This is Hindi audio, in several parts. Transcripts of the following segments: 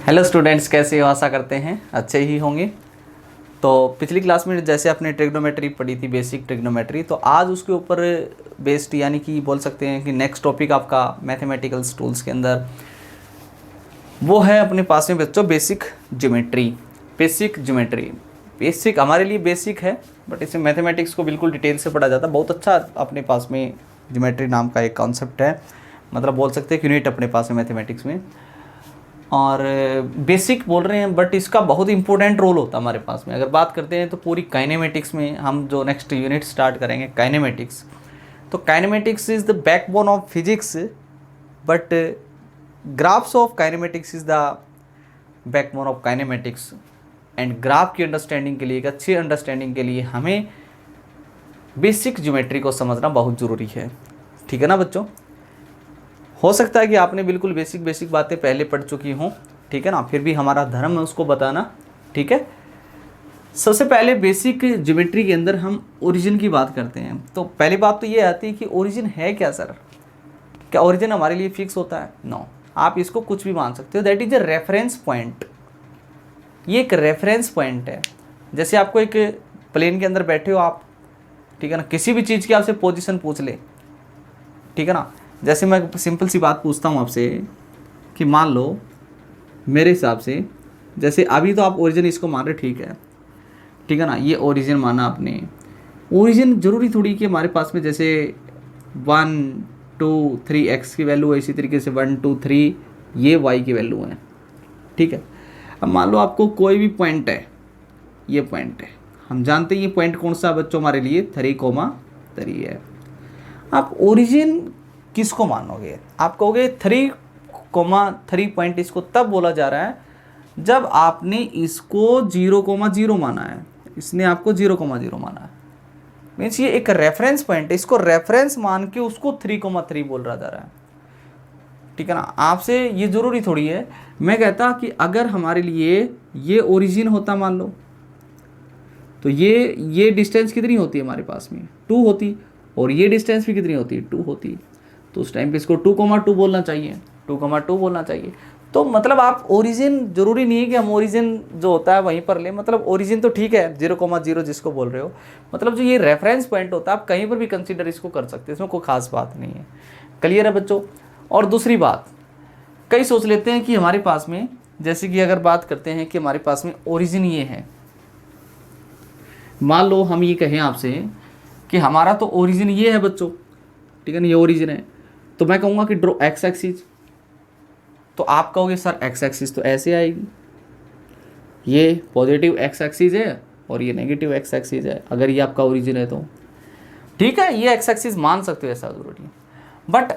हेलो स्टूडेंट्स, कैसे हो? आशा करते हैं अच्छे ही होंगे। तो पिछली क्लास में जैसे आपने ट्रिग्नोमेट्री पढ़ी थी, बेसिक ट्रिग्नोमेट्री, तो आज उसके ऊपर बेस्ड यानी कि बोल सकते हैं कि नेक्स्ट टॉपिक आपका मैथमेटिकल्स टूल्स के अंदर वो है अपने पास में बच्चों basic geometry. Basic geometry basic हमारे लिए बेसिक है, बट इसमें मैथमेटिक्स को बिल्कुल डिटेल से पढ़ा जाता है। बहुत अच्छा अपने पास में ज्योमेट्री नाम का एक कॉन्सेप्ट है, मतलब बोल सकते हैं कि यूनिट अपने पास है मैथमेटिक्स में। और बेसिक बोल रहे हैं बट इसका बहुत इंपॉर्टेंट रोल होता है हमारे पास में। अगर बात करते हैं तो पूरी काइनेमेटिक्स में हम जो नेक्स्ट यूनिट स्टार्ट करेंगे काइनेमेटिक्स, तो kinematics is the backbone of physics, but graphs of kinematics is the backbone of kinematics. And graph की अंडरस्टैंडिंग के लिए, एक अच्छी अंडरस्टैंडिंग के लिए हमें बेसिक ज्योमेट्री को समझना बहुत ज़रूरी है। ठीक है ना बच्चों? हो सकता है कि आपने बिल्कुल बेसिक बातें पहले पढ़ चुकी हों, ठीक है ना, फिर भी हमारा धर्म है उसको बताना। ठीक है, सबसे पहले बेसिक ज्योमेट्री के अंदर हम ओरिजिन की बात करते हैं। तो पहली बात तो ये आती है कि ओरिजिन है क्या सर? क्या ओरिजिन हमारे लिए फिक्स होता है? नो, आप इसको कुछ भी मान सकते हो। That is a reference point. ये एक रेफरेंस पॉइंट है। जैसे आपको एक प्लेन के अंदर बैठे हो आप, ठीक है ना, किसी भी चीज़ की आपसे पोजीशन पूछ ले, ठीक है ना। जैसे मैं सिंपल सी बात पूछता हूँ आपसे कि मान लो मेरे हिसाब से, जैसे अभी तो आप ओरिजिन इसको मान रहे, ठीक है ना, ये ओरिजिन माना आपने। ओरिजिन जरूरी थोड़ी कि हमारे पास में जैसे 1 2 3 एक्स की वैल्यू है, इसी तरीके से 1 2 3 ये वाई की वैल्यू है। ठीक है, अब मान लो आपको कोई भी पॉइंट है, ये पॉइंट है, हम जानते हैं ये पॉइंट कौन सा बच्चों हमारे लिए 3,3 है। आप ओरिजिन किसको मानोगे? आप कहोगे 3,3 पॉइंट इसको तब बोला जा रहा है जब आपने इसको 0,0 माना है, इसने आपको 0,0 माना है। मीन्स ये एक रेफरेंस पॉइंट है, इसको रेफरेंस मान के उसको 3,3 बोल रहा जा रहा है। ठीक है ना, आपसे ये जरूरी थोड़ी है। मैं कहता कि अगर हमारे लिए ये ओरिजिन होता मान लो, तो ये डिस्टेंस कितनी होती है हमारे पास में? 2 होती, और ये डिस्टेंस भी कितनी होती है? 2 होती। तो उस टाइम पे इसको 2,2 बोलना चाहिए, 2,2 बोलना चाहिए। तो मतलब आप ओरिजिन, जरूरी नहीं है कि हम ओरिजिन जो होता है वहीं पर ले, मतलब ओरिजिन तो ठीक है 0,0 जिसको बोल रहे हो, मतलब जो ये रेफरेंस पॉइंट होता है आप कहीं पर भी कंसीडर इसको कर सकते हैं, इसमें कोई खास बात नहीं है। क्लियर है बच्चों? और दूसरी बात, कई सोच लेते हैं कि हमारे पास में, जैसे कि अगर बात करते हैं कि हमारे पास में ओरिजिन ये है, मान लो हम ये कहें आपसे कि हमारा तो ओरिजिन ये है बच्चों, ठीक है ना, ये ओरिजिन है, तो मैं कहूँगा कि ड्रॉ एक्स एक्सिस। तो आप कहोगे सर एक्स एक्सिस तो ऐसे आएगी, ये पॉजिटिव एक्स एक्सिस है और ये नेगेटिव एक्स एक्सिस है, अगर ये आपका ओरिजिन है तो ठीक है, ये एक्स एक्सिस मान सकते हो, ऐसा जरूरी है। बट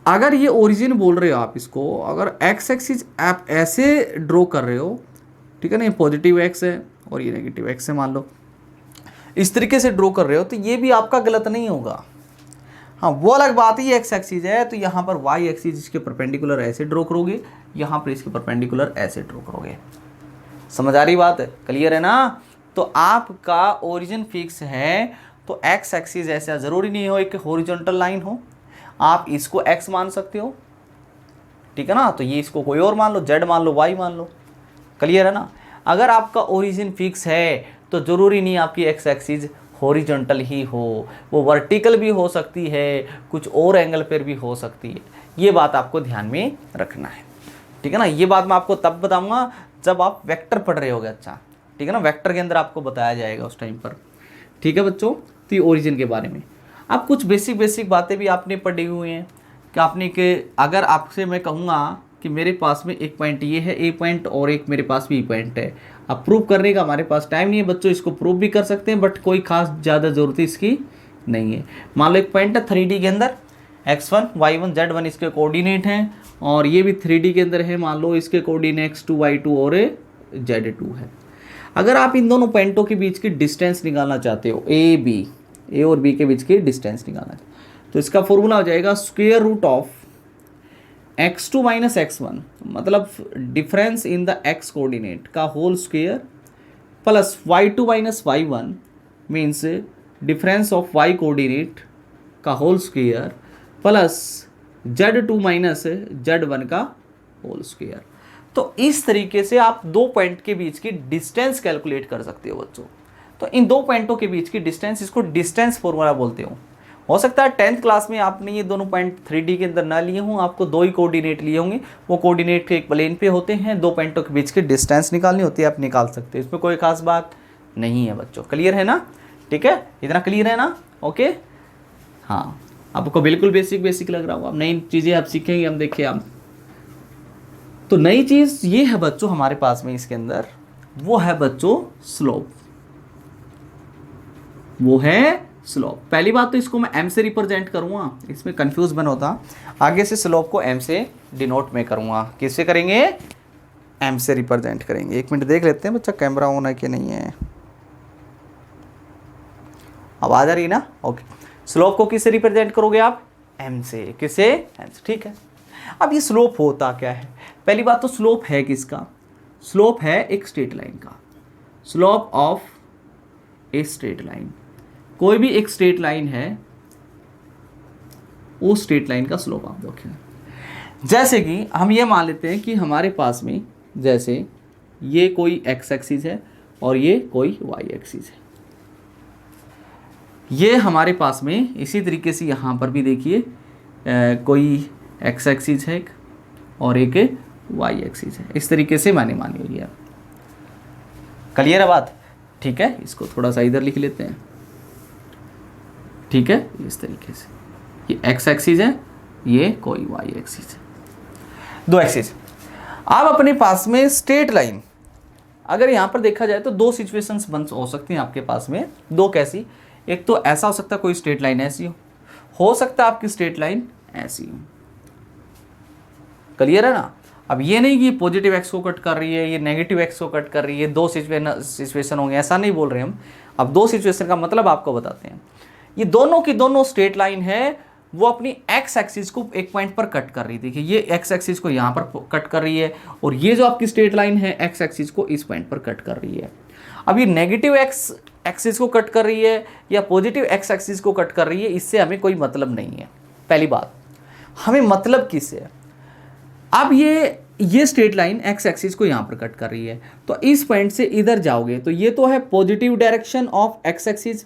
अगर ये ओरिजिन बोल रहे हो आप इसको, अगर एक्स एक्सिस आप ऐसे ड्रॉ कर रहे हो, ठीक है ना, ये पॉजिटिव एक्स है और ये नेगेटिव एक्स है मान लो, इस तरीके से ड्रॉ कर रहे हो, तो ये भी आपका गलत नहीं होगा। हाँ, वो अलग बात है, ये एक्स एक्सिस है तो यहाँ पर वाई एक्सिस इसके परपेंडिकुलर ऐसे ड्रॉ करोगे, यहाँ पर इसके परपेंडिकुलर ऐसे ड्रॉ करोगे। समझ आ रही बात है? क्लियर है ना? तो आपका ओरिजिन फिक्स है तो एक्स एक्सिस ऐसा जरूरी नहीं हो एक हॉरिजॉन्टल लाइन हो, आप इसको एक्स मान सकते हो, ठीक है ना, तो ये इसको कोई और मान लो, जेड मान लो, वाई मान लो। क्लियर है ना? अगर आपका ओरिजिन फिक्स है तो ज़रूरी नहीं आपकी एक्स एक्सिस हॉरिजॉन्टल ही हो, वो वर्टिकल भी हो सकती है, कुछ और एंगल पर भी हो सकती है। ये बात आपको ध्यान में रखना है, ठीक है ना। ये बात मैं आपको तब बताऊंगा जब आप वेक्टर पढ़ रहे होगे, अच्छा, ठीक है ना, वेक्टर के अंदर आपको बताया जाएगा उस टाइम पर। ठीक है बच्चों, तो ये ओरिजिन के बारे में अब कुछ बेसिक बातें भी आपने पढ़ी हुई हैं कि आपने के, अगर आपसे मैं कहूँगा कि मेरे पास में एक पॉइंट ये है, ए पॉइंट, और एक मेरे पास भी पॉइंट है, अब प्रूव करने का हमारे पास टाइम नहीं है बच्चों, इसको प्रूव भी कर सकते हैं बट कोई खास ज़्यादा ज़रूरत इसकी नहीं है। मान लो एक पॉइंट है 3D के अंदर, x1 y1 z1 इसके कोऑर्डिनेट हैं, और ये भी 3D के अंदर है, मान लो इसके कोऑर्डिनेट x2 y2 और z2 है। अगर आप इन दोनों पॉइंटों के बीच की डिस्टेंस निकालना चाहते हो, ए और बी के बीच की डिस्टेंस निकालना चाहते हो, तो इसका फॉर्मूला हो जाएगा square root of x2 minus x1, मतलब difference in the x coordinate का whole square, plus y2 minus y1 means difference of y coordinate का whole square, plus z2 minus z1 का होल स्क्वायर। तो इस तरीके से आप दो पॉइंट के बीच की डिस्टेंस कैलकुलेट कर सकते हो बच्चों। तो इन दो पॉइंटों के बीच की डिस्टेंस, इसको डिस्टेंस फॉर्मूला बोलते हो सकता है 10th क्लास में आपने ये दोनों पॉइंट 3D के अंदर ना लिए हों, आपको दो ही कोऑर्डिनेट लिए होंगे, वो कोऑर्डिनेट के एक प्लेन पे होते हैं, दो पॉइंटों के बीच की डिस्टेंस निकालनी होती है, आप निकाल सकते हैं, इसमें कोई खास बात नहीं है बच्चों। क्लियर है ना? ठीक है, इतना क्लियर है ना? ओके, हाँ, आपको बिल्कुल बेसिक लग रहा होगा। अब नई चीज़ें आप सीखेंगे, हम देखिए आप, तो नई चीज़ ये है बच्चों हमारे पास में इसके अंदर, वो है बच्चों स्लोप, वो है स्लोप। पहली बात तो इसको मैं m से रिप्रेजेंट करूंगा, इसमें कंफ्यूज बन होता, आगे से स्लोप को m से डिनोट में करूंगा। किससे करेंगे? m से रिप्रेजेंट करेंगे। एक मिनट देख लेते हैं बच्चा कैमरा ऑन है कि नहीं है, आवाज आ रही ना? ओके, स्लोप को किससे रिप्रेजेंट करोगे आप? m से। किससे? m से। ठीक है, अब ये स्लोप होता क्या है? पहली बात तो स्लोप है किसका? स्लोप है एक स्ट्रेट लाइन का, slope of a straight line. कोई भी एक स्ट्रेट लाइन है, वो स्ट्रेट लाइन का स्लोप आप देखें। जैसे कि हम ये मान लेते हैं कि हमारे पास में जैसे ये कोई x एक्सिस है और ये कोई y एक्सिस है, ये हमारे पास में इसी तरीके से यहाँ पर भी देखिए कोई x एक्सिस है और एक y एक्सिस है, इस तरीके से मैंने मानी हुई है। क्लियर है बात? ठीक है, इसको थोड़ा सा इधर लिख लेते हैं। ठीक है, इस तरीके से ये x एक्सिस है, ये कोई y एक्सिस है, दो एक्सिस। अब अपने पास में स्ट्रेट लाइन, अगर यहाँ पर देखा जाए तो दो सिचुएशंस बन हो सकती हैं आपके पास में। दो कैसी? एक तो ऐसा हो सकता है कोई स्ट्रेट लाइन ऐसी हो सकता है आपकी स्ट्रेट लाइन ऐसी हो। क्लियर है ना? अब ये नहीं कि पॉजिटिव एक्स को कट कर रही है, ये नेगेटिव एक्स को कट कर रही है, दो सिचुएशन होंगे, ऐसा नहीं बोल रहे हम। अब दो सिचुएशन का मतलब आपको बताते हैं। ये दोनों की दोनों स्ट्रेट लाइन है, वो अपनी एक्स एक्सिस को एक पॉइंट पर कट कर रही है। देखिए ये एक्स एक्सिस को यहाँ पर कट कर रही है और ये जो आपकी स्ट्रेट लाइन है एक्स एक्सिस को इस पॉइंट पर कट कर रही है। अब ये नेगेटिव एक्स एक्सिस को कट कर रही है या पॉजिटिव एक्स एक्सिस को कट कर रही है, इससे हमें कोई मतलब नहीं है। पहली बात, हमें मतलब किससे है? अब ये स्ट्रेट लाइन एक्स एक्सिस को यहाँ पर कट कर रही है, तो इस पॉइंट से इधर जाओगे तो ये तो है positive direction of X axis,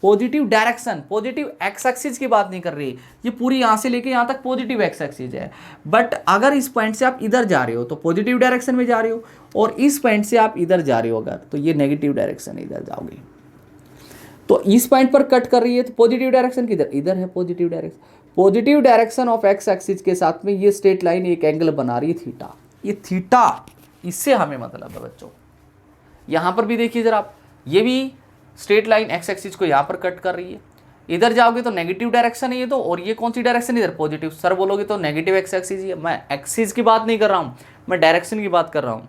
positive direction, positive x axis की बात नहीं कर रही, ये पूरी यहाँ से लेके यहाँ तक पॉजिटिव एक्स एक्सिस है। बट अगर इस पॉइंट से आप इधर जा रहे हो तो पॉजिटिव डायरेक्शन में जा रहे हो, और इस पॉइंट से आप इधर जा रहे हो अगर, तो ये नेगेटिव डायरेक्शन, इधर जाओगे तो इस पॉइंट पर कट कर रही है, तो पॉजिटिव डायरेक्शन किधर? इधर है positive direction. Positive direction of X axis के साथ में ये स्ट्रेट लाइन एक एंगल बना रही है थीटा, ये थीटा, इससे हमें मतलब है बच्चों। यहाँ पर भी देखिए जरा आप, ये भी स्ट्रेट लाइन एक्स एक्सिस को यहाँ पर कट कर रही है, इधर जाओगे तो नेगेटिव डायरेक्शन है ये तो, और ये कौन सी डायरेक्शन? इधर पॉजिटिव। सर बोलोगे तो नेगेटिव एक्स एक्सिस ही है, मैं एक्सिस की बात नहीं कर रहा हूँ, मैं डायरेक्शन की बात कर रहा हूँ।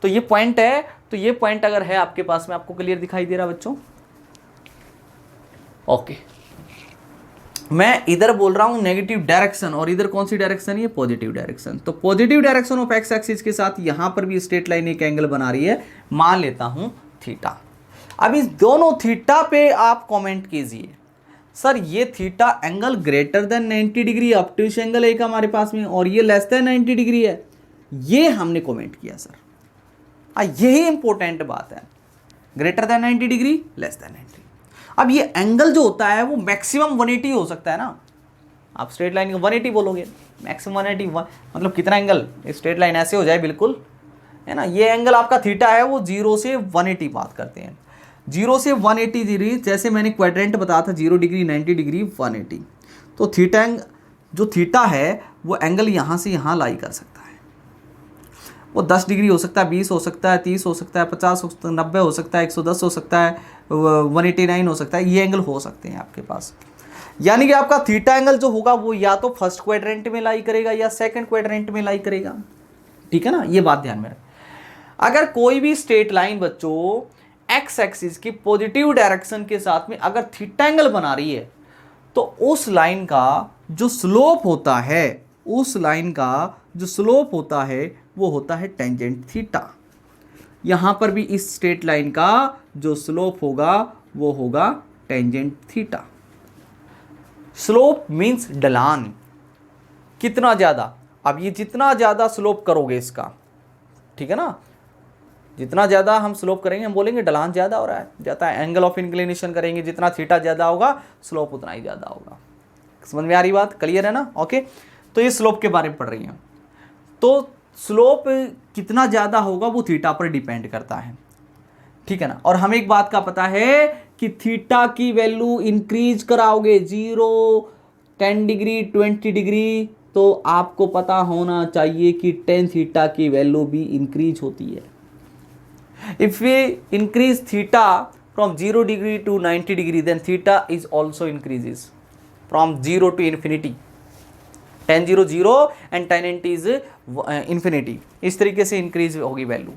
तो ये पॉइंट है, तो ये पॉइंट अगर है आपके पास में, आपको क्लियर दिखाई दे रहा बच्चों? ओके, मैं इधर बोल रहा हूं नेगेटिव डायरेक्शन, और इधर कौन सी डायरेक्शन है? Positive direction. तो positive direction of X axis के साथ यहां पर भी स्ट्रेट लाइन एक एंगल बना रही है, मान लेता हूं थीटा। अब इस दोनों थीटा पे आप कमेंट कीजिए, सर ये theta angle greater than 90 degree, up to इस एंगल एक हमारे पास में, और ये लेस देन 90 डिग्री है, ये हमने कमेंट किया सर। यही इंपॉर्टेंट बात है, greater than 90 degree, less than 90। अब ये एंगल जो होता है वो मैक्सिमम 180 हो सकता है ना, आप स्ट्रेट लाइन को 180 बोलोगे, मैक्सिमम 180 मतलब कितना एंगल? स्ट्रेट लाइन ऐसे हो जाए बिल्कुल, है ना, ये एंगल आपका थीटा है, वो 0 से 180 बात करते हैं, 0 से 180 डिग्री। जैसे मैंने क्वाड्रेंट बताया था 0 डिग्री, 90 डिग्री, 180, तो थीटा जो थीटा है वो एंगल यहाँ से यहाँ लाई कर सकता है, वो 10 डिग्री हो सकता है, 20 हो सकता है, 30 हो सकता है, 50 हो सकता है, 90 हो सकता है, 110 हो सकता है, 189 हो सकता है, ये एंगल हो सकते हैं आपके पास। यानी कि आपका थीटा एंगल जो होगा वो या तो फर्स्ट क्वाड्रेंट में लाई करेगा या सेकंड क्वाड्रेंट में लाई करेगा, ठीक है ना, ये बात ध्यान में रखें। अगर कोई भी स्ट्रेट लाइन बच्चों एक्स एक्सिस की पॉजिटिव डायरेक्शन के साथ में अगर थीटा एंगल बना रही है, तो उस लाइन का जो स्लोप होता है, उस लाइन का जो स्लोप होता है वो होता है टेंजेंट थीटा। यहां पर भी इस स्ट्रेट लाइन का जो स्लोप होगा वो होगा टेंजेंट थीटा। स्लोप मींस ढलान, कितना ज्यादा, अब ये जितना ज़्यादा स्लोप करोगे इसका, ठीक है ना, जितना ज़्यादा हम स्लोप करेंगे, हम बोलेंगे ढलान ज़्यादा हो रहा है, जाता है एंगल ऑफ इंक्लिनेशन करेंगे, जितना थीटा ज़्यादा होगा स्लोप उतना ही ज़्यादा होगा। समझ में आ रही बात, क्लियर है ना? ओके, तो ये स्लोप के बारे में पढ़ रही हैं। तो स्लोप कितना ज़्यादा होगा वो थीटा पर डिपेंड करता है, ठीक है ना। और हमें एक बात का पता है कि थीटा की वैल्यू इंक्रीज कराओगे 0, 10 डिग्री, 20 डिग्री, तो आपको पता होना चाहिए कि टेन थीटा की वैल्यू भी इंक्रीज होती है। If we increase theta from 0 degree to 90 degree, then theta is also increases from 0 to infinity. tan 0 0 and tan 90 is infinity, इस तरीके से इंक्रीज होगी वैल्यू।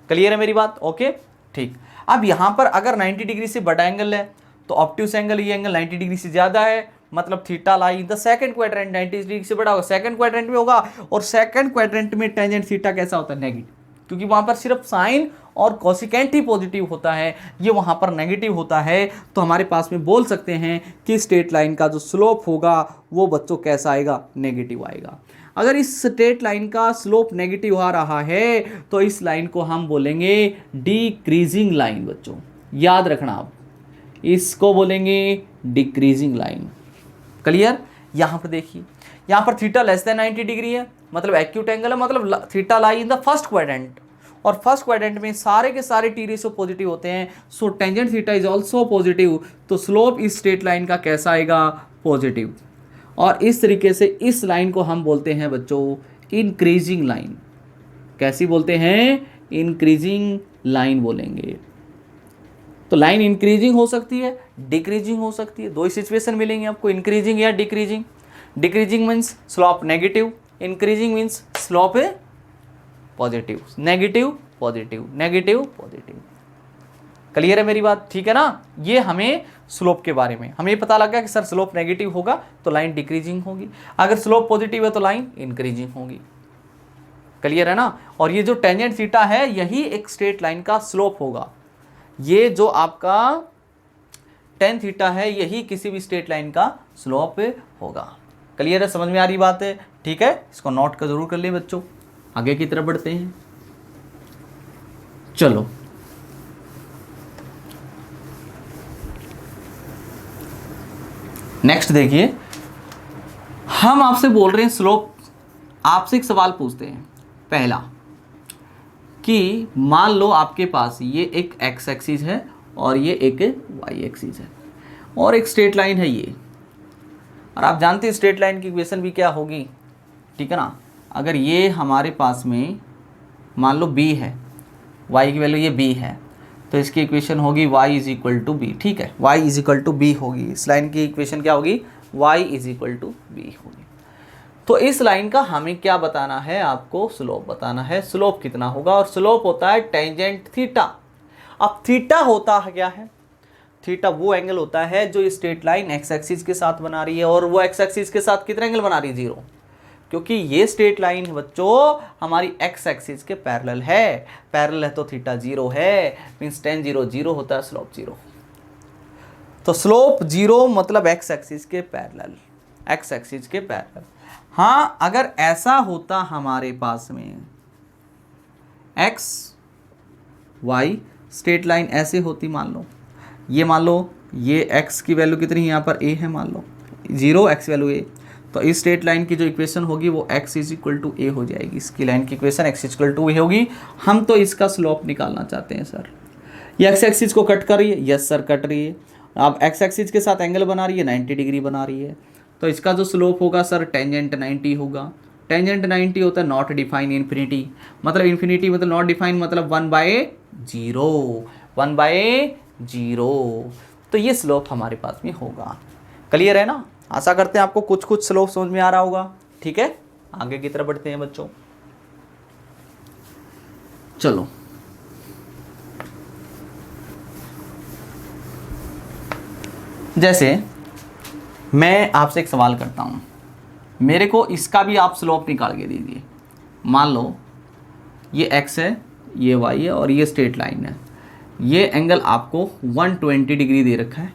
क्लियर है मेरी बात? ओके, ठीक। अब यहाँ पर अगर 90 डिग्री से बड़ा एंगल है तो ऑब्ट्यूस एंगल, ये एंगल 90 डिग्री से ज़्यादा है, मतलब theta lie in the second quadrant, 90 degree से बड़ा होगा, सेकंड क्वाड्रेंट में होगा। और सेकंड क्वाड्रेंट में टेंजेंट थीटा कैसा होता है? नेगेटिव, क्योंकि वहाँ पर सिर्फ साइन और कोसिकेंट ही पॉजिटिव होता है, ये वहाँ पर नेगेटिव होता है। तो हमारे पास में बोल सकते हैं कि स्ट्रेट लाइन का जो स्लोप होगा वो बच्चों कैसा आएगा? नेगेटिव आएगा। अगर इस स्ट्रेट लाइन का स्लोप नेगेटिव आ रहा है तो इस लाइन को हम बोलेंगे डिक्रीजिंग लाइन। बच्चों याद रखना, आप इसको बोलेंगे डिक्रीजिंग लाइन। क्लियर? यहाँ पर देखिए, यहाँ पर थीटा लेस देन 90 डिग्री है, मतलब एक्यूट एंगल है, मतलब theta lie in the first quadrant, और फर्स्ट क्वाड्रेंट में सारे के सारे टी रेशो पॉजिटिव होते हैं। So tangent theta is also positive, तो स्लोप इस स्ट्रेट लाइन का कैसा आएगा? पॉजिटिव। और इस तरीके से इस लाइन को हम बोलते हैं बच्चों इंक्रीजिंग लाइन। कैसी बोलते हैं? इंक्रीजिंग लाइन बोलेंगे। तो लाइन इंक्रीजिंग हो सकती है, डिक्रीजिंग हो सकती है, दो ही सिचुएशन मिलेंगे आपको, इंक्रीजिंग या decreasing. Decreasing means slope negative, increasing means slope positive, negative positive, negative positive. Clear है मेरी बात? ठीक है ना। ये हमें स्लोप के बारे में हमें पता लगा कि सर स्लोप नेगेटिव होगा तो लाइन डिक्रीजिंग होगी, अगर स्लोप पॉजिटिव है तो लाइन इंक्रीजिंग होगी। क्लियर है ना। और ये जो टेंजेंट थीटा है यही एक स्ट्रेट लाइन का स्लोप होगा। ये जो आपका टेन थीटा है यही किसी भी स्ट्रेट लाइन का स्लोप होगा। क्लियर है? समझ में आ रही बात है? ठीक है, इसको नोट कर जरूर कर ले बच्चों। आगे की तरफ बढ़ते हैं। चलो नेक्स्ट देखिए, हम आपसे बोल रहे हैं स्लोप। आपसे एक सवाल पूछते हैं, पहला कि मान लो आपके पास ये एक एक्स एक्सिस है और ये एक वाई एक्सिस है और एक स्ट्रेट लाइन है ये, और आप जानते हैं स्ट्रेट लाइन की इक्वेशन भी क्या होगी, ठीक है ना। अगर ये हमारे पास में मान लो b है, y की वैल्यू ये b है, तो इसकी इक्वेशन होगी y is equal to B. ठीक है, y is equal to B होगी। इस लाइन की इक्वेशन क्या होगी? y is equal to B होगी। तो इस लाइन का हमें क्या बताना है? आपको स्लोप बताना है। स्लोप कितना होगा? और स्लोप होता है टेंजेंट थीटा। अब थीटा होता है क्या है? थीटा वो एंगल होता है जो स्ट्रेट लाइन एक्स एक्सिस के साथ बना रही है, और वो एक्स एक्सिस के साथ कितना एंगल बना रही है? 0, क्योंकि ये स्ट्रेट लाइन बच्चों हमारी एक्स एक्सिस के पैरेलल है। पैरेलल है तो थीटा 0 है, मीन्स tan 0 0 होता है, स्लोप 0। तो स्लोप 0 मतलब एक्स एक्सिस के पैरेलल, एक्स एक्सिस के पैरेलल। हाँ, अगर ऐसा होता हमारे पास में एक्स वाई स्ट्रेट लाइन ऐसे होती, मान लो ये x की वैल्यू कितनी है, यहाँ पर a है, मान लो 0, x वैल्यू a, तो इस स्ट्रेट लाइन की जो इक्वेशन होगी वो x is equal to a हो जाएगी। इसकी लाइन की equation x is equal to a होगी। हम तो इसका स्लोप निकालना चाहते हैं सर। ये x एक्सिस को कट कर रही है, यस सर कट रही है। अब x एक्सिस के साथ एंगल बना रही है, 90 डिग्री बना रही है, तो इसका जो स्लोप होगा सर टेंजेंट 90 होगा। टेंजेंट 90 होता है नॉट डिफाइन इन्फिनिटी, मतलब इन्फिनिटी मतलब नॉट डिफाइन, मतलब 1/0, 1/0। तो ये स्लोप हमारे पास में होगा। क्लियर है ना। आशा करते हैं आपको कुछ कुछ स्लोप समझ में आ रहा होगा। ठीक है, आगे की तरफ बढ़ते हैं बच्चों। चलो जैसे मैं आपसे एक सवाल करता हूं, मेरे को इसका भी आप स्लोप निकाल के दीजिए। मान लो ये x है, ये y है और ये स्ट्रेट लाइन है। ये एंगल आपको 120 डिग्री दे रखा है।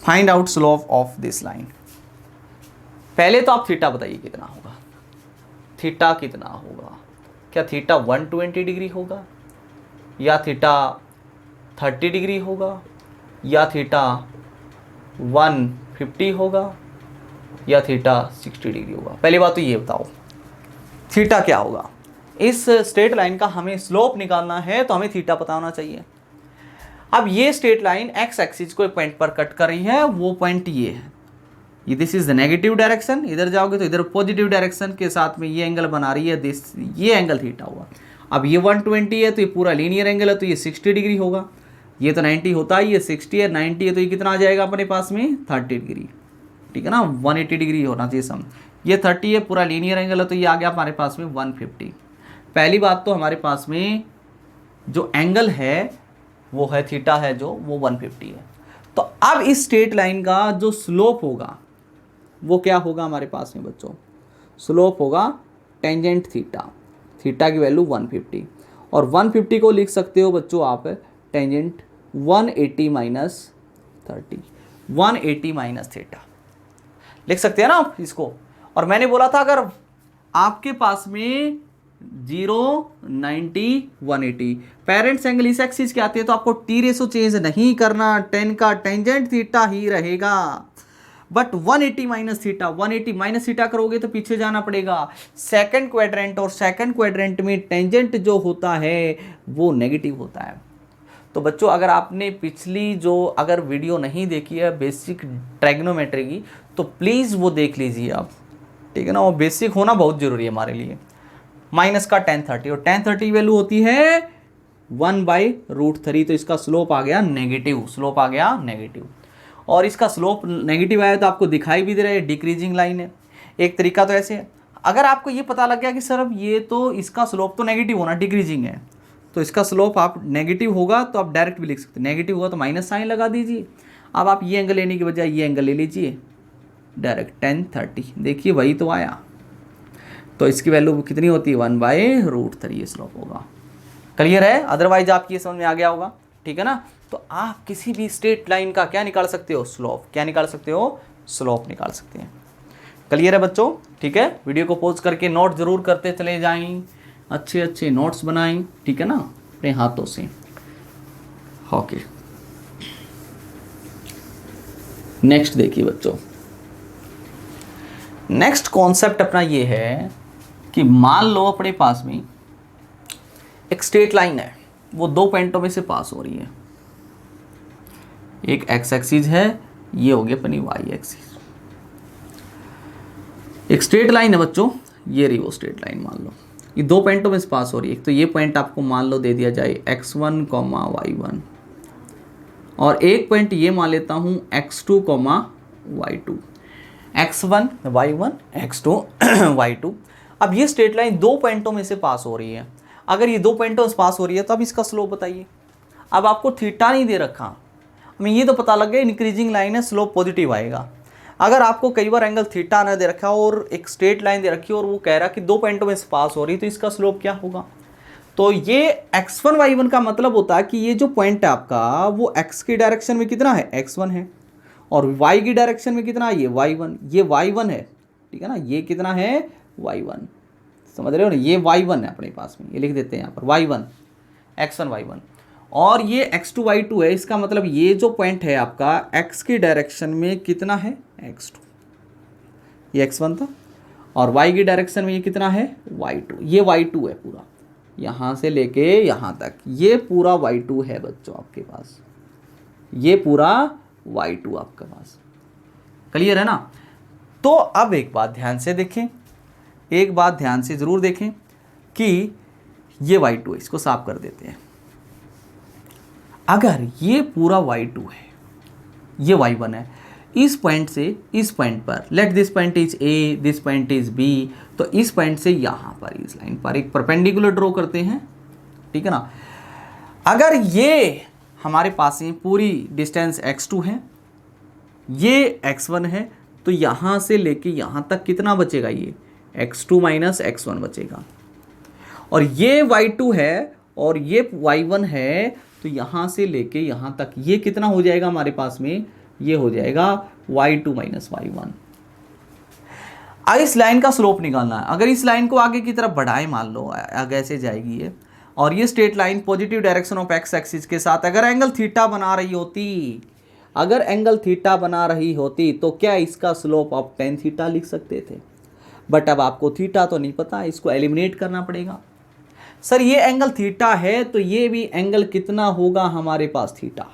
Find out slope of this line. पहले तो आप थीटा बताइए कितना होगा। थीटा कितना होगा, क्या थीटा 120 डिग्री होगा, या थीटा 30 डिग्री होगा, या थीटा 150 होगा, या थीटा 60 डिग्री होगा। पहली बात तो ये बताओ थीटा क्या होगा। इस स्ट्रेट लाइन का हमें स्लोप निकालना है तो हमें थीटा पता होना चाहिए। अब ये स्ट्रेट लाइन एक्स एक्सिस को एक पॉइंट पर कट कर रही है, वो पॉइंट ये है, ये this is the negative direction, इधर जाओगे तो इधर पॉजिटिव डायरेक्शन के साथ में ये एंगल बना रही है दिस, ये एंगल थीटा हुआ। अब ये 120 है तो ये पूरा लीनियर एंगल है तो ये 60 डिग्री होगा, ये तो 90 होता है, ये 60 है, 90 है तो ये कितना आ जाएगा अपने पास में 30 डिग्री, ठीक है ना, 180 डिग्री होना चाहिए सम, ये 30 है, पूरा लीनियर एंगल है तो ये आ गया हमारे पास में 150। पहली बात तो हमारे पास में जो एंगल है वो है थीटा है जो वो 150 है। तो अब इस स्ट्रेट लाइन का जो स्लोप होगा वो क्या होगा हमारे पास में बच्चों, स्लोप होगा टेंजेंट थीटा, थीटा की वैल्यू 150, और 150 को लिख सकते हो बच्चों आप टेंजेंट 180 माइनस 30, 180 माइनस थीटा लिख सकते हैं ना आप इसको। और मैंने बोला था अगर आपके पास में 0, 90, 180 पेरेंट्स एंगल इस एक्सिस के आते हैं तो आपको टी रेशो चेंज नहीं करना, 10 का टेंजेंट थीटा ही रहेगा। But 180 minus theta, 180 minus theta करोगे तो पीछे जाना पड़ेगा, सेकंड क्वाड्रेंट, और सेकंड क्वाड्रेंट में टेंजेंट जो होता है वो नेगेटिव होता है। तो बच्चों अगर आपने पिछली जो अगर वीडियो नहीं देखी है बेसिक ट्रिग्नोमेट्री की तो प्लीज़ वो देख लीजिए आप, ठीक है ना, वो बेसिक होना बहुत ज़रूरी है हमारे लिए। माइनस का tan 30, और tan 30 वैल्यू होती है 1/√3, तो इसका स्लोप आ गया नेगेटिव, स्लोप आ गया नेगेटिव, और इसका स्लोप नेगेटिव आया तो आपको दिखाई भी दे रहा है डिक्रीजिंग लाइन है। एक तरीका तो ऐसे है, अगर आपको ये पता लग गया कि सर अब ये तो इसका स्लोप तो नेगेटिव होना, डिक्रीजिंग है, तो इसका स्लोप आप नेगेटिव होगा तो आप डायरेक्ट भी लिख सकते हैं, नेगेटिव होगा तो माइनस साइन लगा दीजिए। अब आप ये एंगल लेने की बजाय ये एंगल ले लीजिए डायरेक्ट tan 30, देखिए वही तो आया, तो इसकी वैल्यू कितनी होती है 1/√3 ये स्लोप होगा। क्लियर है, अदरवाइज आपकी समझ में आ गया होगा, ठीक है ना। तो आप किसी भी स्ट्रेट लाइन का क्या निकाल सकते हो, स्लोप, क्या निकाल सकते हो, स्लोप निकाल सकते हैं। क्लियर है बच्चों, ठीक है। वीडियो को पॉज करके नोट जरूर करते चले जाएं, अच्छे अच्छे नोट्स बनाएं, ठीक है ना, अपने हाथों से। ओके, नेक्स्ट देखिए बच्चों, नेक्स्ट कॉन्सेप्ट अपना ये है कि मान लो अपने पास में एक स्ट्रेट लाइन है, वो दो पॉइंटों में से पास हो रही है, एक एक्स एक्सिस है, ये हो गया अपनी वाई एक्सिस। एक स्ट्रेट लाइन है बच्चों, ये रही वो स्ट्रेट लाइन, मान लो ये दो पॉइंटों में से पास हो रही है। तो ये पॉइंट आपको मान लो दे दिया जाए x1, y1, और एक पॉइंट ये मान लेता हूं x2, y2, x1 y1 x2 y2। अब ये स्ट्रेट लाइन दो पॉइंटों में से पास हो रही है, अगर ये दो पॉइंटों से पास हो रही है तो अब इसका स्लोप बताइए। अब आपको थीटा नहीं दे रखा, हमें ये तो पता लग गया इंक्रीजिंग लाइन है, स्लोप पॉजिटिव आएगा। अगर आपको कई बार एंगल थीटा न दे रखा और एक स्ट्रेट लाइन दे रखी और वो कह रहा कि दो पॉइंटों में से पास हो रही, तो इसका स्लोप क्या होगा। तो ये x1 y1 का मतलब होता है कि ये जो पॉइंट है आपका वो x की डायरेक्शन में कितना है, x1 है, और y की डायरेक्शन में कितना है, ये y1, ये y1 है, ठीक है ना, ये कितना है y1, समझ रहे हो ना, ये y1 है अपने पास में, ये लिख देते हैं यहाँ पर y1, x1 y1, और ये x2 y2 है। इसका मतलब ये जो पॉइंट है आपका x की डायरेक्शन में कितना है, x2, ये x1 था, और y की डायरेक्शन में ये कितना है y2, ये y2 है पूरा, यहाँ से लेके यहाँ तक ये पूरा y2 है बच्चों आपके पास, ये पूरा y2 आपके पास। क्लियर है ना। तो अब एक बात ध्यान से देखें, एक बात ध्यान से ज़रूर देखें कि ये y2 है, इसको साफ कर देते हैं। अगर ये पूरा y2 है, ये y1 है, इस पॉइंट से इस पॉइंट पर, let this point is A, this point is B, तो इस पॉइंट से यहाँ पर इस लाइन पर एक परपेंडिकुलर ड्रॉ करते हैं, ठीक है ना। अगर ये हमारे पास में पूरी डिस्टेंस x2 है, ये x1 है, तो यहाँ से लेके यहाँ तक कितना बचेगा, ये x2 माइनस x1 बचेगा, और ये y2 है और ये y1 है, तो यहाँ से लेके यहाँ तक ये कितना हो जाएगा हमारे पास में, ये हो जाएगा y2 माइनस y1। अब इस लाइन का स्लोप निकालना है। अगर इस लाइन को आगे की तरफ बढ़ाएं, मान लो आगे ऐसे जाएगी ये, और ये straight line positive direction of X axis के साथ अगर एंगल थीटा बना रही होती, अगर एंगल थीटा बना रही होती तो क्या इसका स्लोप आप टेन थीटा लिख सकते थे। बट अब आपको थीटा तो नहीं पता, इसको एलिमिनेट करना पड़ेगा। सर ये एंगल थीटा है तो ये भी एंगल कितना होगा हमारे पास, थीटा।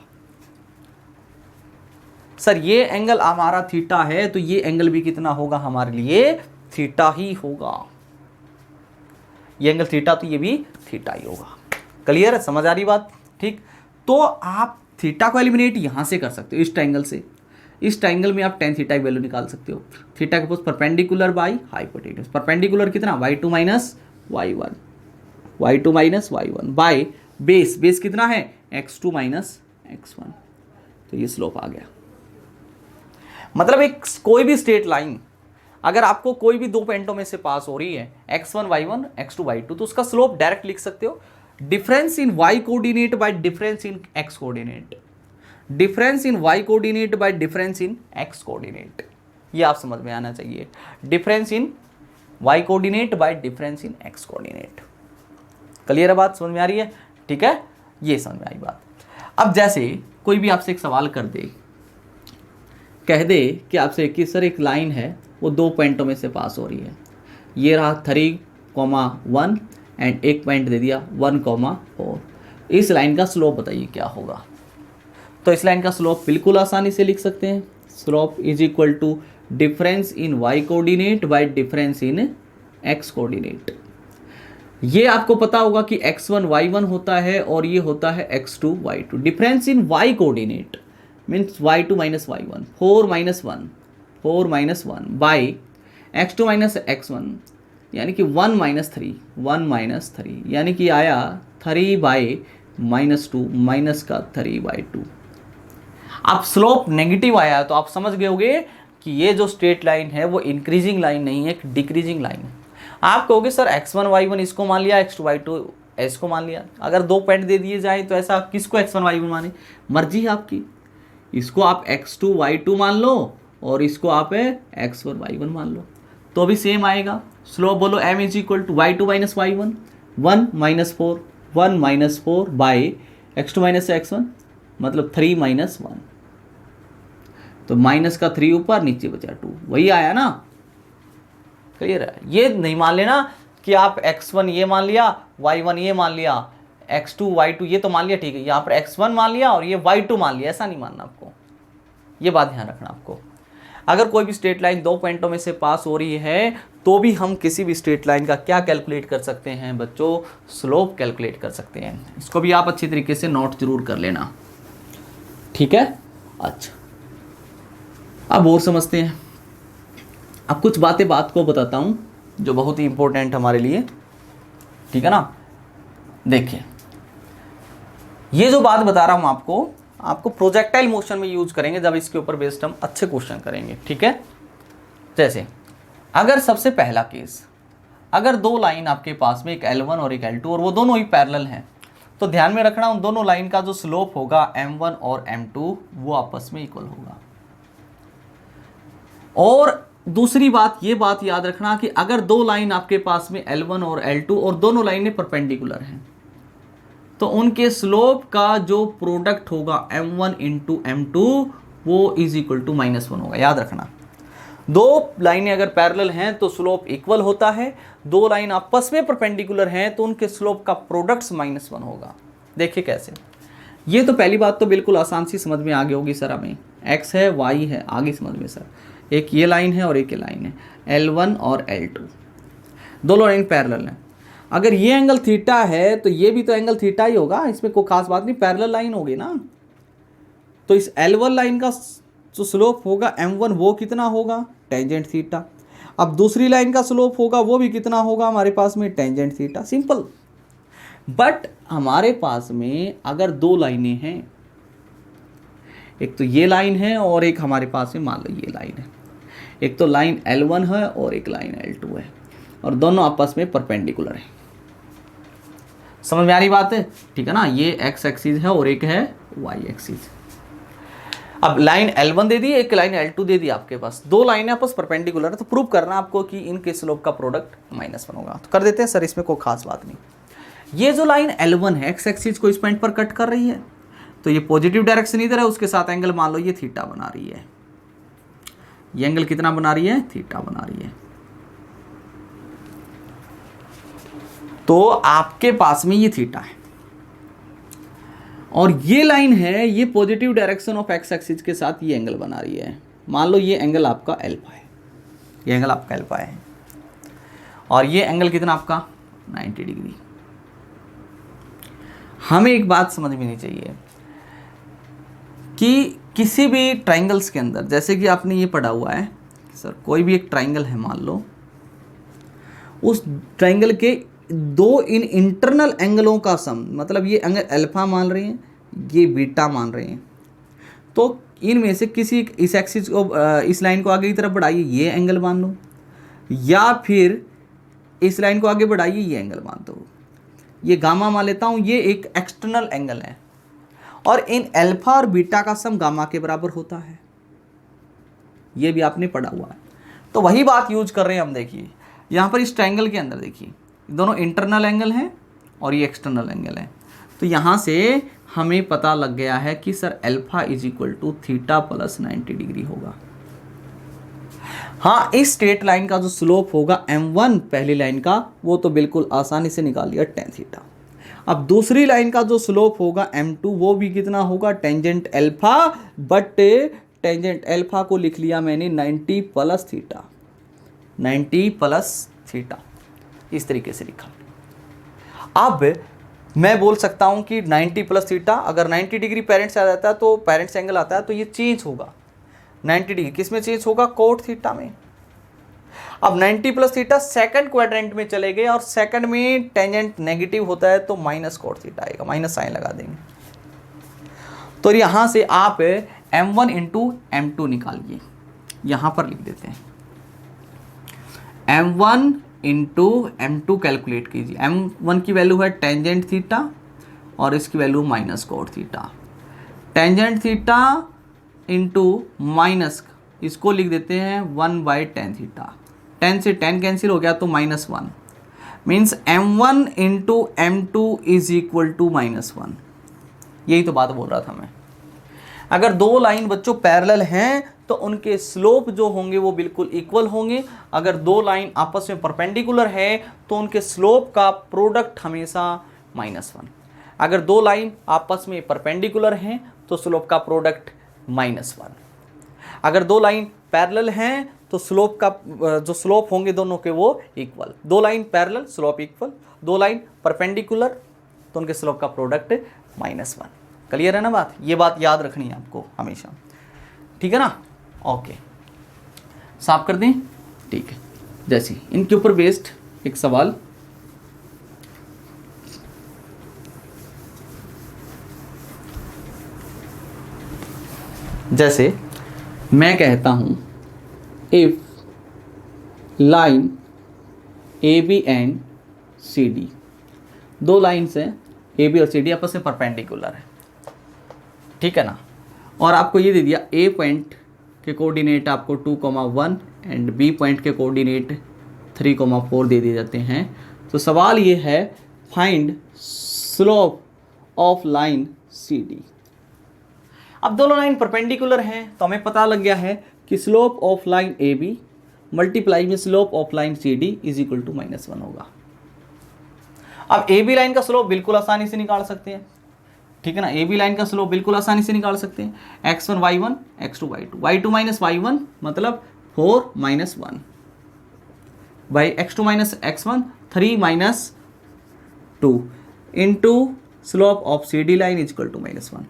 सर ये एंगल हमारा थीटा है तो ये एंगल भी कितना होगा हमारे लिए, थीटा ही होगा। ये एंगल थीटा तो ये भी थीटा ही होगा। क्लियर है, समझ आ रही बात। ठीक, तो आप थीटा को एलिमिनेट यहां से कर सकते हो, इस ट्रायंगल से। इस ट्रायंगल में आप टेन थीटा की वैल्यू निकाल सकते हो। थीटा के पास परपेंडिकुलर बाई हाइपोटेन्यूज, परपेंडिकुलर कितना y2 minus y1, y2 minus y1 by base, base कितना है x2 माइनस x1। तो ये स्लोप आ गया। मतलब एक कोई भी स्ट्रेट लाइन अगर आपको कोई भी दो पॉइंटों में से पास हो रही है x1 y1 x2 y2, तो उसका स्लोप डायरेक्ट लिख सकते हो, difference in y coordinate by difference in x coordinate, difference in y coordinate by difference in x coordinate. ये आप समझ में आना चाहिए, difference in y coordinate by difference in x coordinate. Clear है बात, समझ में आ रही है। ठीक है, ये समझ में आई बात। अब जैसे कोई भी आपसे एक सवाल कर दे, कह दे कि आपसे कि सर एक लाइन है वो दो पॉइंटों में से पास हो रही है, ये रहा 3,1 एंड एक पॉइंट दे दिया 1,4, इस लाइन का स्लोप बताइए क्या होगा। तो इस लाइन का स्लोप बिल्कुल आसानी से लिख सकते हैं, slope is equal to difference in y coordinate by difference in x coordinate. ये आपको पता होगा कि x1 y1 होता है और ये होता है x2 y2। Difference in y coordinate means y2 minus y1, 4 minus 1 by x2 minus x1 यानी कि 1 माइनस 3 यानी कि आया 3 बाई माइनस 2 माइनस का 3/2। अब स्लोप नेगेटिव आया तो आप समझ गए होंगे कि ये जो स्ट्रेट लाइन है वो इंक्रीजिंग लाइन नहीं है, एक डिक्रीजिंग लाइन है। आप कहोगे सर x1 y1 इसको मान लिया, x2 y2 इसको मान लिया। अगर दो पॉइंट दे दिए जाए तो ऐसा किसको x1 y1 माने, मर्जी है आपकी। इसको आप x2 y2 मान लो और इसको आप x1 y1 मान लो, तो भी सेम आएगा। स्लोप बोलो m is equal to y2 minus y1, 1 minus 4 by x2 minus x1 मतलब 3 माइनस 1, तो माइनस का 3 ऊपर नीचे बचा 2, वही आया ना। क्लियर है, ये नहीं मान लेना कि आप x1 ये मान लिया, y1 ये मान लिया, x2 y2 ये तो मान लिया, ठीक है, यहाँ पर x1 मान लिया और ये y2 मान लिया, ऐसा नहीं मानना आपको। ये बात ध्यान रखना आपको। अगर कोई भी स्ट्रेट लाइन दो पॉइंटों में से पास हो रही है तो भी हम किसी भी स्ट्रेट लाइन का क्या कैलकुलेट कर सकते हैं बच्चों, स्लोप कैलकुलेट कर सकते हैं। इसको भी आप अच्छी तरीके से नोट जरूर कर लेना, ठीक है। अच्छा, अब और समझते हैं। अब कुछ बात को बताता हूँ जो बहुत ही इंपॉर्टेंट हमारे लिए, ठीक है ना। देखिए, ये जो बात बता रहा हूँ आपको प्रोजेक्टाइल मोशन में यूज करेंगे जब इसके ऊपर बेस्ड हम अच्छे क्वेश्चन करेंगे, ठीक है। जैसे अगर सबसे पहला केस, अगर दो लाइन आपके पास में एक L1 और एक L2 और वो दोनों ही पैरेलल हैं, तो ध्यान में रखना उन दोनों लाइन का जो स्लोप होगा M1 और M2 वो आपस में इक्वल होगा। और दूसरी बात, ये बात याद रखना कि अगर दो लाइन आपके पास में L1 और L2 और दोनों लाइनें परपेंडिकुलर हैं, तो उनके स्लोप का जो प्रोडक्ट होगा M1 इंटू M2 वो इज इक्वल टू -1 होगा। याद रखना, दो लाइनें अगर पैरेलल हैं तो स्लोप इक्वल होता है, दो लाइन आपस में परपेंडिकुलर हैं तो उनके स्लोप का प्रोडक्ट -1 होगा। देखिए कैसे, ये तो पहली बात तो बिल्कुल आसान सी समझ में आ गई होगी सर, हमें x है y है, आगे समझ में सर। एक ये लाइन है और एक ये लाइन है, L1 और L2, दोनों लाइन पैरेलल हैं। अगर ये एंगल थीटा है तो ये भी तो एंगल थीटा ही होगा, इसमें कोई खास बात नहीं, पैरेलल लाइन होगी ना। तो इस L1 लाइन का जो स्लोप होगा M1 वो कितना होगा, टेंजेंट थीटा। अब दूसरी लाइन का स्लोप होगा वो भी कितना होगा हमारे पास में, टेंजेंट थीटा, सिंपल। बट हमारे पास में अगर दो लाइनें हैं, एक तो ये लाइन है और एक हमारे पास में मान लो ये लाइन है, एक तो लाइन L1 है और एक लाइन L2 है और दोनों आपस में परपेंडिकुलर है। समझ में आ रही बात है, ठीक है ना। ये x एक्सिस है और एक है y एक्सिस। अब लाइन L1 दे दी, एक लाइन L2 दे दी, आपके पास दो लाइनें आपस परपेंडिकुलर है, तो प्रूव करना आपको कि इनके स्लोप का प्रोडक्ट -1 होगा। तो कर देते हैं सर, इसमें कोई खास बात नहीं। ये जो लाइन L1 है एक्स एक्सिस को इस पॉइंट पर कट कर रही है, तो ये पॉजिटिव डायरेक्शन इधर है, उसके साथ एंगल मान लो ये थीटा बना रही है। ये एंगल कितना बना रही है? थीटा बना रही है। तो आपके पास में ये थीटा है और ये लाइन है, ये positive direction of X axis के साथ ये एंगल बना रही है। मान लो ये एंगल आपका अल्फा है, ये एंगल आपका अल्फा है और ये एंगल कितना आपका 90 डिग्री। हमें एक बात समझ में नहीं चाहिए कि किसी भी ट्राइंगल्स के अंदर, जैसे कि आपने ये पढ़ा हुआ है सर, कोई भी एक ट्राइंगल है मान लो, उस ट्राइंगल के दो इन इंटरनल एंगलों का सम, मतलब ये एंगल अल्फा मान रहे हैं, ये बीटा मान रहे हैं, तो इनमें से किसी इस एक्सिस को, इस लाइन को आगे की तरफ बढ़ाइए, ये एंगल मान लो, या फिर इस लाइन को आगे बढ़ाइए, ये एंगल मान दो। ये गामा मान लेता हूँ, ये एक एक्सटर्नल एंगल है और इन अल्फा और बीटा का सम गामा के बराबर होता है, ये भी आपने पढ़ा हुआ है। तो वही बात यूज कर रहे हैं हम। देखिए यहाँ पर इस ट्रायंगल के अंदर देखिए दोनों इंटरनल एंगल हैं और ये एक्सटर्नल एंगल है, तो यहाँ से हमें पता लग गया है कि sir alpha is equal to theta plus 90 degree होगा। हाँ, इस स्ट्रेट लाइन का जो स्लोप होगा m1 पहली लाइन का, वो तो बिल्कुल आसानी से निकाल लिया tan थीटा। अब दूसरी लाइन का जो स्लोप होगा m2, वो भी कितना होगा tangent alpha, but tangent alpha को लिख लिया मैंने 90 प्लस थीटा, 90 प्लस थीटा, इस तरीके से लिखा। अब मैं बोल सकता हूं कि 90 प्लस थीटा, अगर 90 डिग्री पेरेंट से आ जाता है तो पेरेंट्स एंगल आता है, तो ये चेंज होगा 90 डिग्री, किस में चेंज होगा? कोट थीटा में। अब 90 प्लस थीटा सेकंड क्वाड्रेंट में चले गए और सेकंड में टेंजेंट नेगेटिव होता है, तो माइनस कोट थीटा आएगा, माइनस साइन लगा देंगे। तो यहां से आप m1 इंटू m2 निकालिए, यहां पर लिख देते हैं m1 इंटू m2 कैलकुलेट कीजिए। m1 की वैल्यू है टेंजेंट थीटा और इसकी value minus cot theta. Tangent theta into minus, इसको लिख देते हैं 1/tan थीटा, 10 से 10 कैंसिल हो गया तो -1, means m1 into m2 is equal to -1। यही तो बात बोल रहा था मैं। अगर दो लाइन बच्चों पैरेलल हैं तो उनके स्लोप जो होंगे वो बिल्कुल इक्वल होंगे। अगर दो लाइन आपस में परपेंडिकुलर है तो उनके स्लोप का प्रोडक्ट हमेशा -1। अगर दो लाइन आपस में परपेंडिकुलर हैं तो स्लोप का प्रोडक्ट -1। अगर दो लाइन पैरेलल हैं तो स्लोप का जो स्लोप होंगे दोनों के वो इक्वल। दो लाइन पैरेलल स्लोप इक्वल, दो लाइन परपेंडिकुलर तो उनके स्लोप का प्रोडक्ट -1। क्लियर है ना बात? ये बात याद रखनी है आपको हमेशा, ठीक है ना? ओके, साफ कर दें, ठीक है। जैसे इनके ऊपर बेस्ड एक सवाल, जैसे मैं कहता हूं if line A B and C D, दो लाइन्स हैं ए बी और सी डी आपस में परपेंडिकुलर है, ठीक है ना? और आपको ये दे दिया ए पॉइंट के कोऑर्डिनेट आपको 2,1 एंड बी पॉइंट के कोऑर्डिनेट 3,4 दे दिए जाते हैं। तो सवाल ये है find slope of line C D. अब दोनों लाइन परपेंडिकुलर हैं तो हमें पता लग गया है कि slope of line A B multiply में slope of line C D is equal to -1 होगा। अब ए बी लाइन का स्लोप बिल्कुल आसानी से निकाल सकते हैं, ठीक है ना? ए बी लाइन का स्लोप बिल्कुल आसानी से निकाल सकते हैं। x1 y1 x2 y2, y2 minus y1 मतलब 4 minus 1 by x2 minus x1 3 minus 2 into slope of C D line is equal to -1,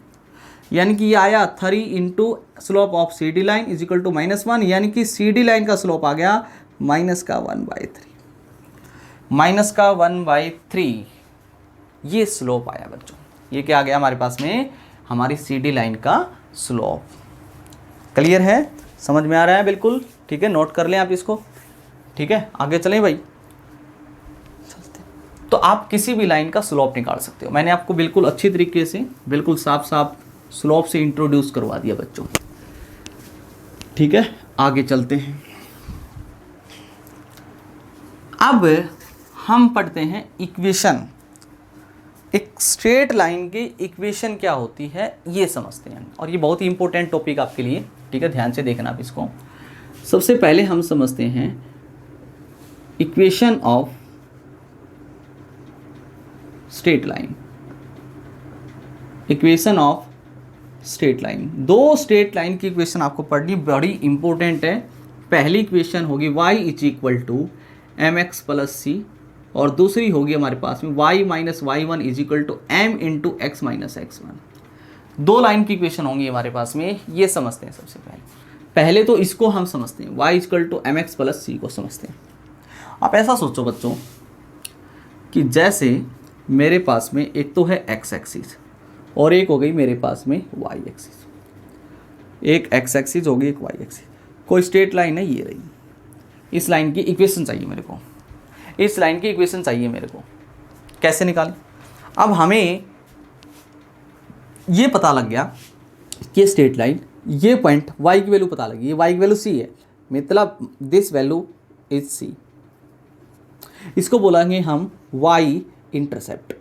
यानी कि ये आया 3 into slope of C D line is equal to -1, यानी कि सी डी लाइन का स्लोप आ गया -1/3, -1/3 ये स्लोप आया बच्चों। ये क्या आ गया हमारे पास में? हमारी सी डी लाइन का स्लोप। क्लियर है? समझ में आ रहा है? बिल्कुल ठीक है, नोट कर लें आप इसको, ठीक है? आगे चलें भाई, तो आप किसी भी लाइन का स्लोप निकाल सकते हो। मैंने आपको बिल्कुल अच्छी तरीके से बिल्कुल साफ साफ स्लोप से इंट्रोड्यूस करवा दिया बच्चों। ठीक है, आगे चलते हैं। अब हम पढ़ते हैं इक्वेशन। एक स्ट्रेट लाइन की इक्वेशन क्या होती है ये समझते हैं, और ये बहुत ही इंपॉर्टेंट टॉपिक आपके लिए। ठीक है, ध्यान से देखना आप इसको। सबसे पहले हम समझते हैं equation of straight line. Equation of straight line, दो स्ट्रेट लाइन की इक्वेशन आपको पढ़नी बड़ी इंपॉर्टेंट है। पहली इक्वेशन होगी y is equal to M x plus c, और दूसरी होगी हमारे पास में y minus y one is equal to m into x minus x one. दो लाइन की इक्वेशन होंगी हमारे पास में, ये समझते हैं सबसे पहले तो इसको हम समझते हैं, y equal to M x plus c को समझते हैं। आप ऐसा सोचो बच्चों कि जैसे मेरे पास में एक तो है x एक्सिस और एक हो गई मेरे पास में y एक्सिस। एक x एक्सिस होगी, एक y एक्सिस। कोई स्ट्रेट लाइन है, ये रही। इस लाइन की इक्वेशन चाहिए मेरे को, इस लाइन की इक्वेशन चाहिए मेरे को। कैसे निकालें? अब हमें ये पता लग गया कि स्ट्रेट लाइन, ये पॉइंट y की वैल्यू पता लगी, ये y की वैल्यू c है, मतलब दिस वैल्यू इज c। इसको बोलेंगे हम y इंटरसेप्ट,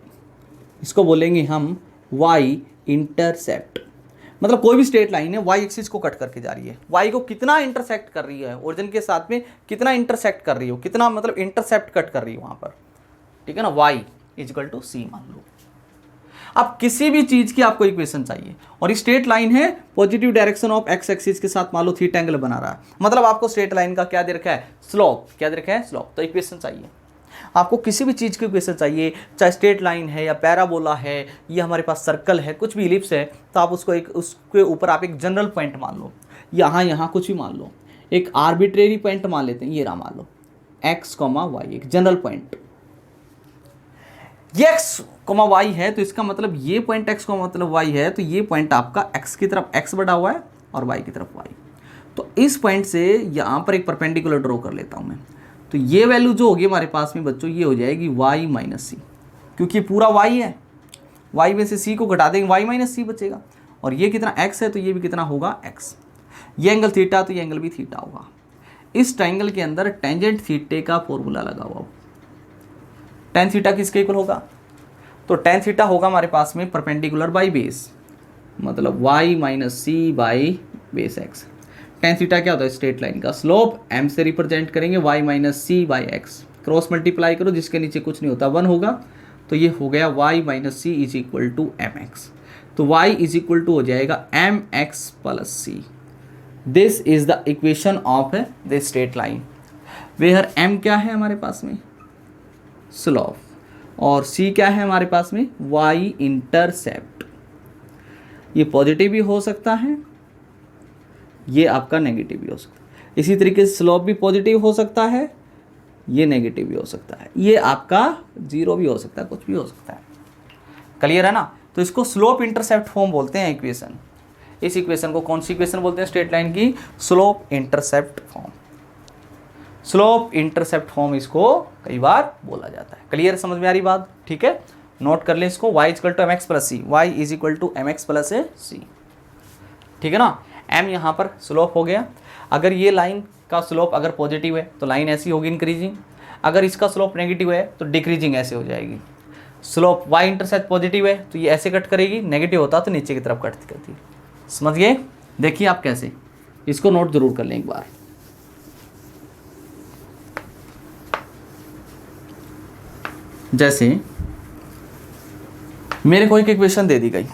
इसको बोलेंगे हम y इंटरसेप्ट। मतलब कोई भी स्ट्रेट लाइन है y एक्सिस को कट करके जा रही है, y को कितना इंटरसेक्ट कर रही है, ओरिजिन के साथ में कितना इंटरसेक्ट कर रही हो, कितना मतलब इंटरसेप्ट कट कर रही है वहां पर। ठीक है ना, y is equal to c मान लो। अब किसी भी चीज की आपको इक्वेशन चाहिए, और स्ट्रेट लाइन है positive direction of x axis के साथ मान लो थीटा एंगल बना रहा है, मतलब आपको स्ट्रेट लाइन का क्या दे रखा है, स्लोप। क्या दे रखा है, स्लोप। तो इक्वेशन चाहिए आपको, किसी भी चीज़ की इक्वेशन चाहिए, चाहे स्ट्रेट लाइन है या पैराबोला है या हमारे पास सर्कल है, कुछ भी इलिप्स है, तो आप उसको एक, उसके ऊपर आप एक जनरल पॉइंट मान लो, यहाँ कुछ भी मान लो, एक आर्बिट्रेरी पॉइंट मान लेते हैं, ये रहा मान लो x, y, एक जनरल पॉइंट। ये x, y है तो इसका मतलब ये पॉइंट x, मतलब y है, तो ये पॉइंट आपका x की तरफ x बढ़ा हुआ है और y की तरफ y। तो इस पॉइंट से यहाँ पर एक परपेंडिकुलर ड्रॉ कर लेता हूँ मैं, तो ये वैल्यू जो होगी हमारे पास में बच्चों, ये हो जाएगी y माइनस सी, क्योंकि पूरा y है, y में से c को घटा देंगे, y माइनस सी बचेगा। और ये कितना x है तो ये भी कितना होगा x। ये एंगल थीटा तो ये एंगल भी थीटा होगा। इस ट्राइंगल के अंदर टेंजेंट थीटे का फॉर्मूला लगा हुआ। टेन थीटा किसके इक्वल होगा, तो टेन थीटा होगा हमारे पास में परपेंडिकुलर बाई बेस, मतलब y minus C by base x। Tan theta क्या होता है, स्ट्रेट लाइन का स्लोप, m से रिप्रेजेंट करेंगे y minus C by X, cross multiply करो, जिसके नीचे कुछ नहीं होता 1 होगा, तो ये हो गया y minus C is equal to M X. तो y इज इक्वल टू हो जाएगा M x plus C. This is the equation of the straight line, where m क्या है हमारे पास में, स्लोप, और c क्या है हमारे पास में, y इंटरसेप्ट। ये पॉजिटिव भी हो सकता है, ये आपका नेगेटिव भी हो सकता है। इसी तरीके से स्लोप भी पॉजिटिव हो सकता है, ये नेगेटिव भी हो सकता है, ये आपका जीरो भी हो सकता है, कुछ भी हो सकता है। क्लियर है ना? तो इसको स्लोप इंटरसेप्ट फॉर्म बोलते हैं इक्वेशन। इस इक्वेशन को कौन सी इक्वेशन बोलते हैं, स्ट्रेट लाइन की slope intercept form. Slope intercept form इसको कई बार बोला जाता है। क्लियर, समझ में आ रही बात? ठीक है, नोट कर लें इसको, y equal to M x plus c, y is equal to M x plus c. ठीक है ना, m यहाँ पर स्लोप हो गया। अगर ये लाइन का स्लोप अगर पॉजिटिव है तो लाइन ऐसी होगी इंक्रीजिंग, अगर इसका स्लोप नेगेटिव है तो डिक्रीजिंग ऐसे हो जाएगी। स्लोप y इंटरसेप्ट पॉजिटिव है तो ये ऐसे कट करेगी, नेगेटिव होता तो नीचे की तरफ कट करती। समझ गए? देखिए आप कैसे, इसको नोट जरूर कर लें एक बार। जैसे मेरे को एक इक्वेशन दे दी गई,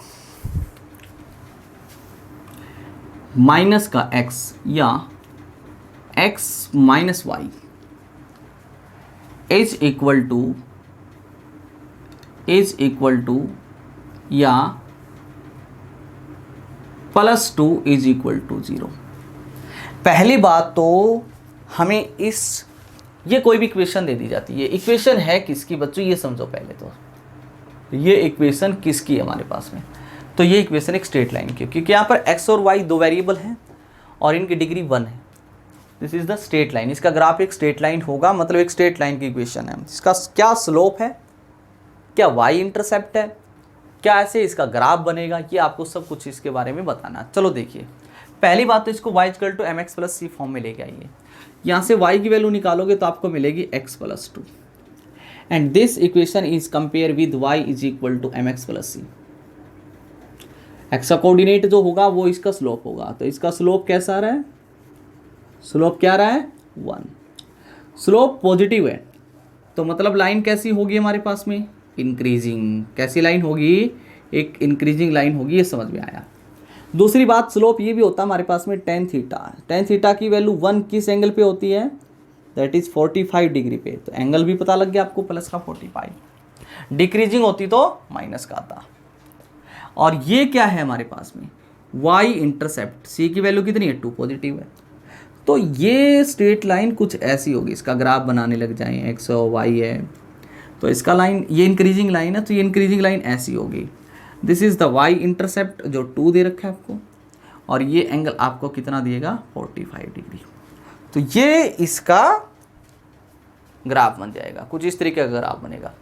माइनस का x या x minus Y is equal to या प्लस 2 इज इक्वल टू 0। पहली बात तो हमें ये कोई भी इक्वेशन दे दी जाती है, इक्वेशन है किसकी बच्चों, ये समझो पहले तो ये इक्वेशन किसकी है हमारे पास में। तो ये इक्वेशन एक स्ट्रेट लाइन की, क्योंकि यहाँ पर x और y दो वेरिएबल हैं और इनकी डिग्री 1 है। This is the straight line, इसका ग्राफ एक स्ट्रेट लाइन होगा, मतलब एक स्ट्रेट लाइन की इक्वेशन है। इसका क्या स्लोप है, क्या y इंटरसेप्ट है, क्या ऐसे इसका ग्राफ बनेगा, ये आपको सब कुछ इसके बारे में बताना। चलो देखिए, पहली बात तो इसको y equal to M x plus C form में लेके आइए। यहाँ से y की वैल्यू निकालोगे तो आपको मिलेगी x plus 2 and this equation is compare with y is equal to M x plus C. X का कोऑर्डिनेट जो होगा वो इसका स्लोप होगा, तो इसका स्लोप कैसा आ रहा है, स्लोप क्या आ रहा है 1। स्लोप पॉजिटिव है तो मतलब लाइन कैसी होगी हमारे पास में, इंक्रीजिंग। कैसी लाइन होगी, एक इंक्रीजिंग लाइन होगी, ये समझ में आया। दूसरी बात, स्लोप ये भी होता है हमारे पास में टेन थीटा। टेन थीटा की वैल्यू 1 किस एंगल पे होती है, दैट इज 45 डिग्री पे, तो एंगल भी पता लग गया आपको, प्लस का 45। डिक्रीजिंग होती तो माइनस का आता। और ये क्या है हमारे पास में, y इंटरसेप्ट, c की वैल्यू कितनी है 2 पॉजिटिव है, तो ये स्ट्रेट लाइन कुछ ऐसी होगी। इसका ग्राफ बनाने लग जाए, x और y है तो इसका लाइन, ये इंक्रीजिंग लाइन है तो ये इंक्रीजिंग लाइन ऐसी होगी। This is the y intercept जो 2 दे रखा है आपको, और ये एंगल आपको कितना दिएगा 45 डिग्री। तो ये इसका ग्राफ बन जाएगा, कुछ इस तरीके का ग्राफ बनेगा।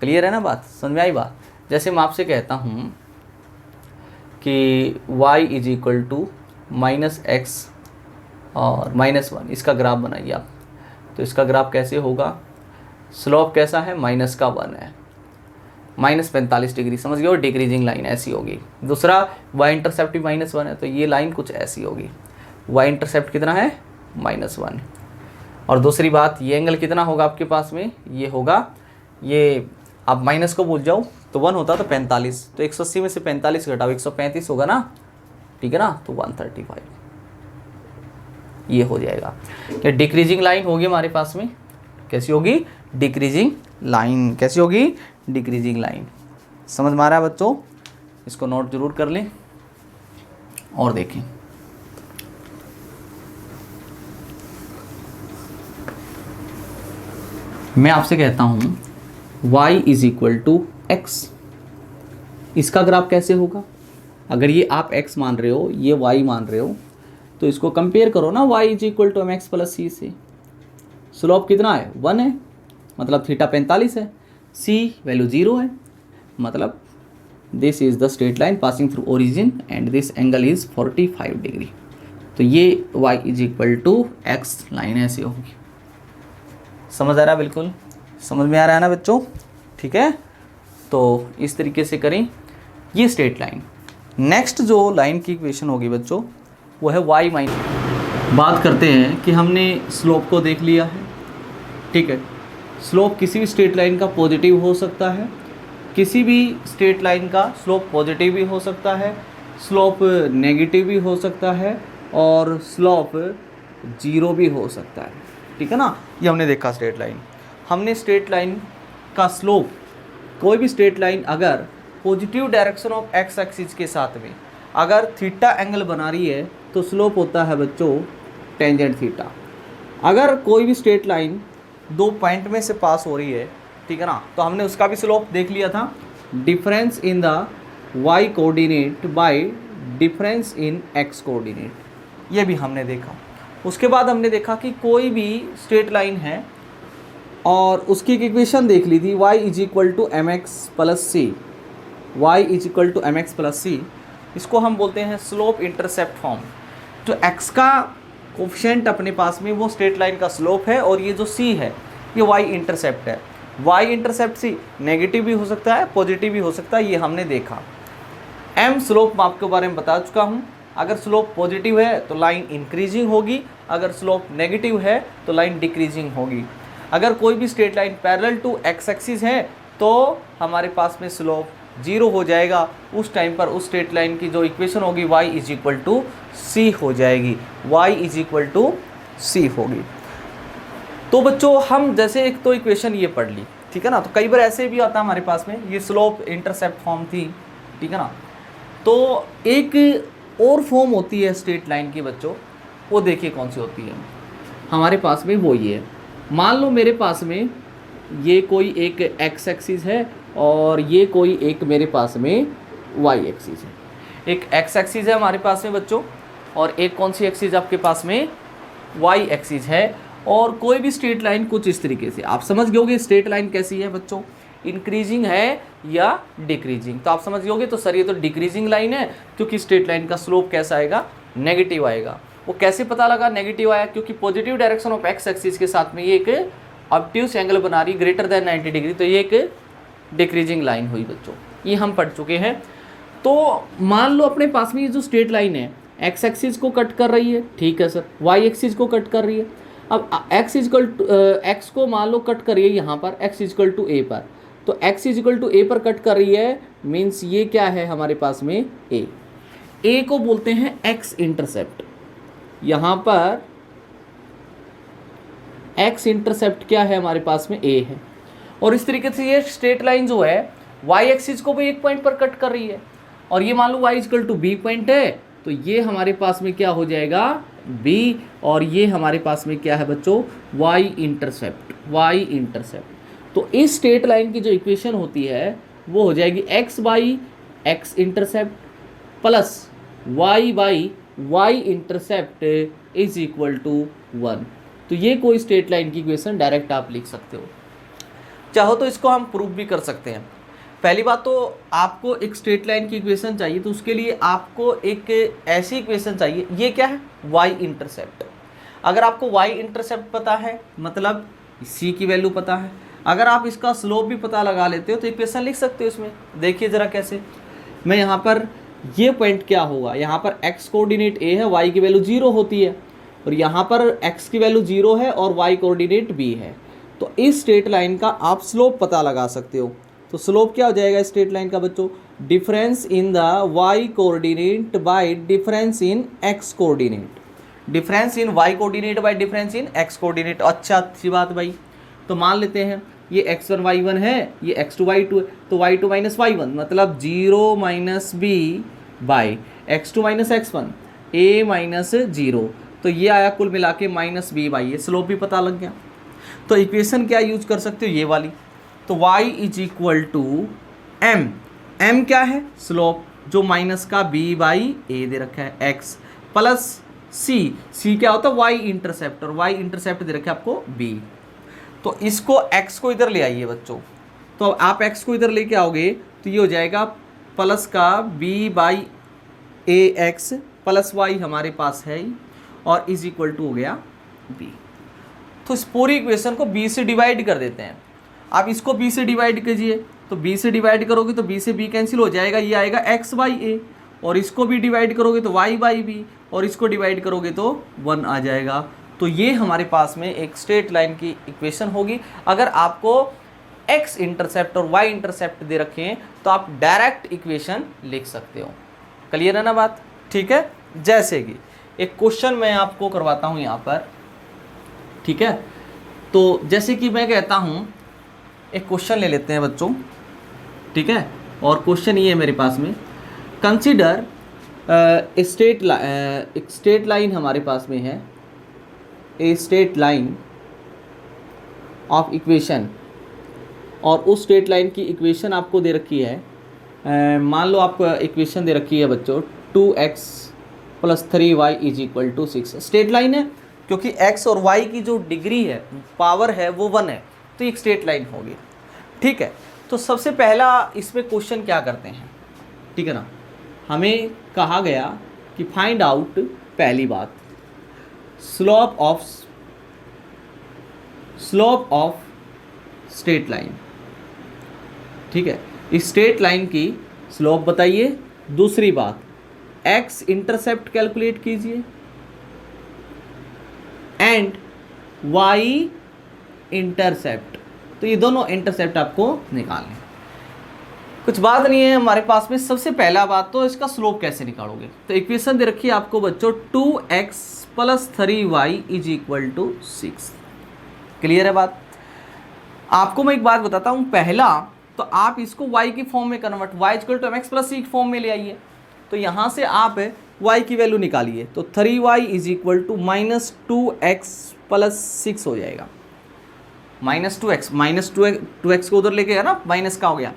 क्लियर है ना बात, समझ में आई बात। जैसे मैं आपसे कहता हूँ कि y is equal to minus X और -1, इसका ग्राफ बनाइए आप, तो इसका ग्राफ कैसे होगा, स्लोप कैसा है -1 है, -45 डिग्री, समझ गए, और डिक्रीजिंग लाइन ऐसी होगी। दूसरा y इंटरसेप्ट भी -1 है तो ये लाइन कुछ ऐसी होगी, y इंटरसेप्ट कितना है -1। और दूसरी बात, ये एंगल कितना होगा आपके पास में, ये होगा, ये आप माइनस को भूल जाओ तो 1 होता तो 45, तो 180 में से 45 घटाओ 135 होगा ना, ठीक है ना, तो 135 ये हो जाएगा। क्या डिक्रीजिंग लाइन होगी हमारे पास में, कैसी होगी, डिक्रीजिंग लाइन। कैसी होगी, डिक्रीजिंग लाइन। समझ में आ रहा है बच्चों, इसको नोट जरूर कर लें और देखें। मैं आपसे कहता हूं y is equal to X, इसका ग्राफ कैसे होगा, अगर ये आप x मान रहे हो, ये y मान रहे हो, तो इसको कंपेयर करो ना y is equal to M x plus c से। स्लोप कितना है 1 है, मतलब थीटा 45 है, c वैल्यू 0 है, मतलब this is the straight line passing through origin and this angle is 45 degree. तो ये y is equal to X line ऐसी होगी। समझ आ रहा है, बिल्कुल समझ में आ रहा है ना बच्चों, ठीक है। तो इस तरीके से करें ये स्ट्रेट लाइन। नेक्स्ट जो लाइन की इक्वेशन होगी बच्चों वो है y माइनस। बात करते हैं कि हमने स्लोप को देख लिया है, ठीक है। स्लोप किसी भी स्ट्रेट लाइन का पॉजिटिव हो सकता है, किसी भी स्ट्रेट लाइन का स्लोप पॉजिटिव भी हो सकता है, स्लोप नेगेटिव भी हो सकता है, और स्लोप 0 भी हो सकता है, ठीक है ना। ये हमने देखा स्ट्रेट लाइन। हमने स्ट्रेट लाइन का स्लोप, कोई भी स्ट्रेट लाइन अगर positive direction of X axis के साथ में अगर थीटा एंगल बना रही है तो स्लोप होता है बच्चों टेंजेंट थीटा। अगर कोई भी स्ट्रेट लाइन 2 पॉइंट में से पास हो रही है, ठीक है ना, तो हमने उसका भी स्लोप देख लिया था, difference in the y coordinate by difference in x coordinate, ये भी हमने देखा। उसके बाद हमने देखा कि कोई भी स्ट्रेट लाइन है और उसकी एक इक्वेशन देख ली थी, y is equal to M x plus c, y is equal to M x plus c, इसको हम बोलते हैं स्लोप इंटरसेप्ट फॉर्म। तो x का कोफिशिएंट अपने पास में वो स्ट्रेट लाइन का स्लोप है, और ये जो c है ये y इंटरसेप्ट है। y इंटरसेप्ट c नेगेटिव भी हो सकता है, पॉजिटिव भी हो सकता है, ये हमने देखा। m स्लोप मैं आपके बारे में बता चुका हूँ। अगर स्लोप पॉजिटिव है तो लाइन इंक्रीजिंग होगी, अगर स्लोप नेगेटिव है तो लाइन डिक्रीजिंग होगी। अगर कोई भी straight line parallel to X axis है तो हमारे पास में स्लोप 0 हो जाएगा। उस टाइम पर उस स्ट्रेट लाइन की जो इक्वेशन होगी y इज इक्वल टू सी हो जाएगी, y इज इक्वल टू सी होगी। तो बच्चों हम जैसे एक तो इक्वेशन ये पढ़ ली, ठीक है ना, तो कई बार ऐसे भी आता है हमारे पास में, ये स्लोप इंटरसेप्ट फॉर्म थी, ठीक है ना। तो एक और फॉर्म होती है स्ट्रेट लाइन की बच्चों, वो देखिए कौन सी होती है हमारे पास में, वो ये है। मान लो मेरे पास में ये कोई एक एक्स एक्सिस है और ये कोई एक मेरे पास में वाई एक्सिस है। एक एक्स एक्सिस है हमारे पास में बच्चों, और एक कौन सी एक्सिस आपके पास में, वाई एक्सिस है। और कोई भी स्ट्रेट लाइन कुछ इस तरीके से, आप समझ गए होगे स्ट्रेट लाइन कैसी है बच्चों, इंक्रीजिंग है या डिक्रीजिंग। तो आप समझ गए तो सर ये तो डिक्रीजिंग लाइन है, क्योंकि स्ट्रेट लाइन का स्लोप कैसा आएगा, नेगेटिव आएगा। वो कैसे पता लगा नेगेटिव आया, क्योंकि positive direction of X axis के साथ में ये एक ऑब्ट्यूस एंगल बना रही ग्रेटर देन 90 डिग्री, तो ये एक डिक्रीजिंग लाइन हुई बच्चों, ये हम पढ़ चुके हैं। तो मान लो अपने पास में ये जो स्ट्रेट लाइन है एक्स एक्सिस को कट कर रही है, ठीक है सर, वाई एक्सिस को कट कर रही है। अब एक्स को मान लो कट कर रही है यहाँ पर x इजकल टू ए पर, तो x इजकल टू ए पर कट कर रही है, मीन्स ये क्या है हमारे पास में a को बोलते हैं x इंटरसेप्ट। यहाँ पर x इंटरसेप्ट क्या है हमारे पास में a है, और इस तरीके से ये स्ट्रेट लाइन जो है y एक्सिस को भी एक पॉइंट पर कट कर रही है, और ये मान लो y is equal to b point है, तो ये हमारे पास में क्या हो जाएगा b, और ये हमारे पास में क्या है बच्चों y इंटरसेप्ट। तो इस स्ट्रेट लाइन की जो इक्वेशन होती है वो हो जाएगी x by x intercept plus y by y intercept is equal to 1। तो ये कोई स्ट्रेट लाइन की इक्वेशन डायरेक्ट आप लिख सकते हो। चाहो तो इसको हम प्रूव भी कर सकते हैं। पहली बात तो आपको एक स्ट्रेट लाइन की इक्वेशन चाहिए, तो उसके लिए आपको एक ऐसी इक्वेशन चाहिए, ये क्या है y इंटरसेप्ट। अगर आपको y इंटरसेप्ट पता है मतलब c की वैल्यू पता है, अगर आप इसका स्लोप भी पता लगा लेते हो तो इक्वेशन लिख सकते हो इसमें। देखिए ज़रा कैसे, मैं यहाँ पर ये पॉइंट क्या होगा, यहाँ पर x कोऑर्डिनेट a है, y की वैल्यू 0 होती है, और यहाँ पर x की वैल्यू 0 है और y कोऑर्डिनेट b है। तो इस स्ट्रेट लाइन का आप स्लोप पता लगा सकते हो। तो स्लोप क्या हो जाएगा स्ट्रेट लाइन का बच्चों, difference in the y coordinate by difference in x coordinate, difference in y coordinate by difference in x coordinate. अच्छा अच्छी बात भाई। तो मान लेते हैं ये x1 y1 है, ये x2 y2 है, तो y2 माइनस y1 मतलब 0 minus b by x2 minus x1 a minus 0, तो ये आया कुल मिला के माइनस b बाई, ये स्लोप भी पता लग गया। तो इक्वेशन क्या यूज कर सकते हो, ये वाली। तो y is equal to m क्या है स्लोप, जो माइनस का b बाई ए दे रखा है x, प्लस c क्या होता है y इंटरसेप्ट, और y इंटरसेप्ट दे रखा है आपको b। तो इसको x को इधर ले आइए बच्चों, तो आप x को इधर लेके आओगे तो ये हो जाएगा प्लस का b by A x plus y हमारे पास है ही, और इज इक्वल टू हो गया b। तो इस पूरी इक्वेशन को b से डिवाइड कर देते हैं। आप इसको b से डिवाइड कीजिए, तो b से डिवाइड करोगे तो b से b कैंसिल हो जाएगा, ये आएगा x बाई ए, और इसको भी डिवाइड करोगे तो y बाई बी, और इसको डिवाइड करोगे तो 1 आ जाएगा। तो ये हमारे पास में एक स्ट्रेट लाइन की इक्वेशन होगी। अगर आपको x इंटरसेप्ट और y इंटरसेप्ट दे रखे हैं तो आप डायरेक्ट इक्वेशन लिख सकते हो। क्लियर है ना बात, ठीक है। जैसे कि एक क्वेश्चन मैं आपको करवाता हूँ यहाँ पर, ठीक है। तो जैसे कि मैं कहता हूँ, एक क्वेश्चन ले लेते हैं बच्चों, ठीक है। और क्वेश्चन ये है मेरे पास में, कंसीडर एक स्ट्रेट लाइन हमारे पास में है, a straight line of equation, और उस स्ट्रेट लाइन की इक्वेशन आपको दे रखी है। मान लो आपको इक्वेशन दे रखी है बच्चों 2x plus 3y is equal to 6। Straight line है क्योंकि x और y की जो डिग्री है, पावर है, वो 1 है, तो एक स्ट्रेट लाइन होगी, ठीक है। तो सबसे पहला इसमें क्वेश्चन क्या करते हैं, ठीक है ना, हमें कहा गया कि फाइंड आउट, पहली बात स्लोप ऑफ स्ट्रेट लाइन, ठीक है। इस स्ट्रेट लाइन की स्लोप बताइए। दूसरी बात x इंटरसेप्ट कैलकुलेट कीजिए एंड y इंटरसेप्ट, तो ये दोनों इंटरसेप्ट आपको निकालने, कुछ बात नहीं है हमारे पास में। सबसे पहला बात तो इसका स्लोप कैसे निकालोगे, तो इक्वेशन दे रखी है आपको बच्चों 2x plus 3y is equal to 6। Clear है बात। आपको मैं एक बात बताता हूँ, पहला तो आप इसको y की फॉर्म में convert, y equal to mx plus c की फॉर्म में ले आइए। तो यहाँ से आप y की वैल्यू निकालिए, तो 3y is equal to minus 2x plus 6 हो जाएगा। माइनस 2x को उधर लेके गया ना, माइनस का हो गया,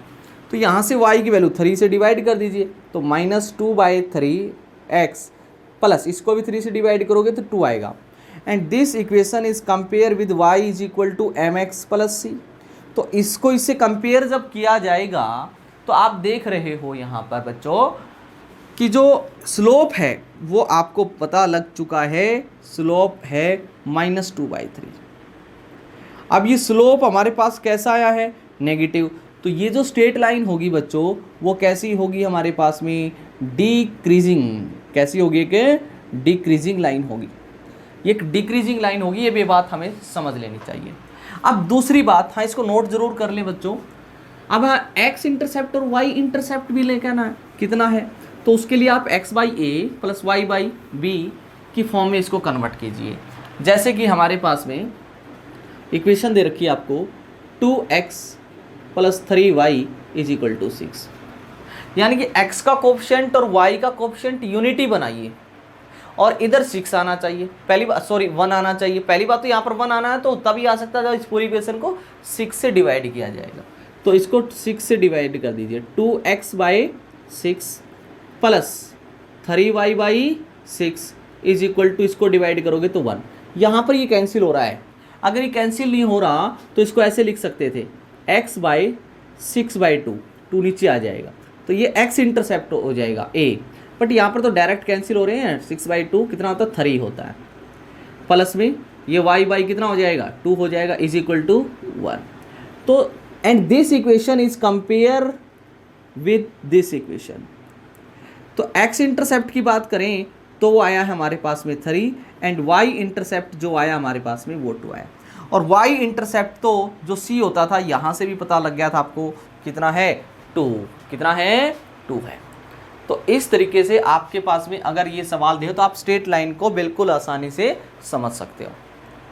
तो यहाँ से y की वैल्यू 3 से डिवाइड कर दीजिए, तो माइनस 2/3x प्लस इसको भी 3 से डिवाइड करोगे तो 2 आएगा। And this equation is compare with y is equal to mx plus c। तो इसको इससे कंपेयर जब किया जाएगा तो आप देख रहे हो यहाँ पर बच्चों कि जो स्लोप है वो आपको पता लग चुका है, स्लोप है -2/3। अब ये स्लोप हमारे पास कैसा आया है, नेगेटिव। तो ये जो स्ट्रेट लाइन होगी बच्चों वो कैसी होगी हमारे पास में, डिक्रीजिंग। कैसी होगी कि डिक्रीजिंग लाइन होगी, ये एक डिक्रीजिंग लाइन होगी, ये भी बात हमें समझ लेनी चाहिए। अब दूसरी बात, हाँ इसको नोट जरूर कर लें बच्चों, अब एक्स इंटरसेप्ट और वाई इंटरसेप्ट भी लेकर आना है, कितना है, तो उसके लिए आप x/a + y/b की फॉर्म में इसको कन्वर्ट कीजिए। जैसे कि हमारे पास में इक्वेशन दे रखी है आपको 2x + 3y = 6, यानी कि x का कोफिशिएंट और y का कोफिशिएंट यूनिटी बनाइए और इधर 6 आना चाहिए, पहली बात, सॉरी 1 आना चाहिए। पहली बात तो यहाँ पर 1 आना है, तो तभी आ सकता है जब इस पूरी इक्वेशन को 6 से डिवाइड किया जाएगा। तो इसको 6 से डिवाइड कर दीजिए, 2x/6 + 3y/6 = इसको डिवाइड करोगे तो 1। यहाँ पर ये कैंसिल हो रहा है, अगर ये कैंसिल नहीं हो रहा तो इसको ऐसे लिख सकते थे x/6/2, 2 नीचे आ जाएगा, तो ये x इंटरसेप्ट हो जाएगा a। बट यहाँ पर तो डायरेक्ट कैंसिल हो रहे हैं, 6/2 कितना होता है, 3 होता है, प्लस में ये y कितना हो जाएगा, 2 हो जाएगा, = 1। तो and this equation is compare with this equation. तो x इंटरसेप्ट की बात करें तो वो आया है हमारे पास में 3, एंड y इंटरसेप्ट जो आया हमारे पास में वो 2 आया। और y इंटरसेप्ट तो जो c होता था यहाँ से भी पता लग गया था आपको, कितना है, 2, कितना है, 2 है। तो इस तरीके से आपके पास में अगर ये सवाल दे तो आप स्ट्रेट लाइन को बिल्कुल आसानी से समझ सकते हो।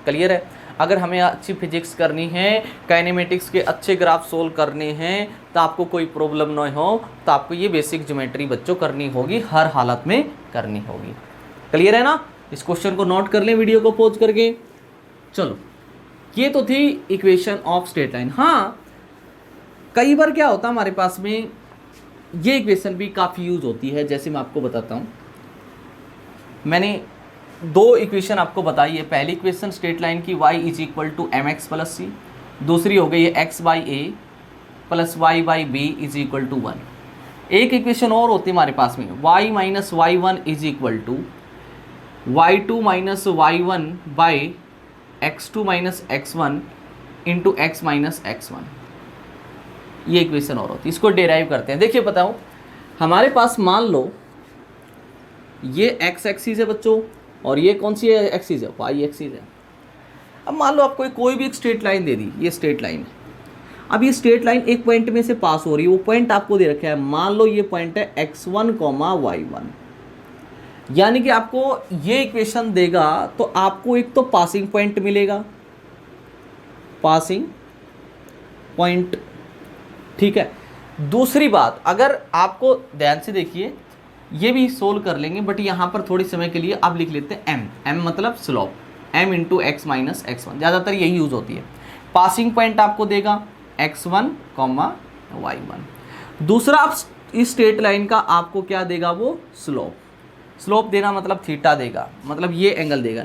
क्लियर है? अगर हमें अच्छी फिजिक्स करनी है, काइनेमेटिक्स के अच्छे ग्राफ सोल्व करने हैं, तो आपको कोई प्रॉब्लम ना हो, तो आपको ये बेसिक ज्योमेट्री बच्चों करनी होगी, हर हालत में करनी होगी। क्लियर है ना? इस क्वेश्चन को नोट कर लें वीडियो को पॉज करके। चलो, ये तो थी इक्वेशन ऑफ स्ट्रेट लाइन। हाँ, कई बार क्या होता है हमारे पास में, ये इक्वेशन भी काफ़ी यूज होती है। जैसे मैं आपको बताता हूँ, मैंने 2 इक्वेशन आपको बताई है। पहली इक्वेशन स्ट्रेट लाइन की y = mx + c, दूसरी हो गई है x/a + y/b = 1। एक इक्वेशन और होती है हमारे पास में, y - y1 = y2 - y1/x2 - x1 × x - x1। ये इक्वेशन और होती है, इसको डेराइव करते हैं। देखिए बताओ, हमारे पास मान लो ये x एक्सिस है बच्चों, और ये कौन सी एक्सिस है, y एक्सिस है। अब मान लो आपको कोई भी एक स्ट्रेट लाइन दे दी, ये स्ट्रेट लाइन है। अब ये स्ट्रेट लाइन एक पॉइंट में से पास हो रही है, वो पॉइंट आपको दे रखा है, मान लो ये पॉइंट है x1, y1। यानी कि आपको ये इक्वेशन देगा तो आपको एक तो पासिंग पॉइंट मिलेगा, पासिंग पॉइंट, ठीक है। दूसरी बात, अगर आपको ध्यान से देखिए, ये भी सोल्व कर लेंगे, बट यहाँ पर थोड़ी समय के लिए आप लिख लेते हैं m मतलब स्लोप, m × x - x1, ज़्यादातर यही यूज़ होती है। पासिंग पॉइंट आपको देगा x1, y1। दूसरा, आप इस स्ट्रेट लाइन का आपको क्या देगा, वो स्लोप। स्लोप देना मतलब थीटा देगा, मतलब ये एंगल देगा।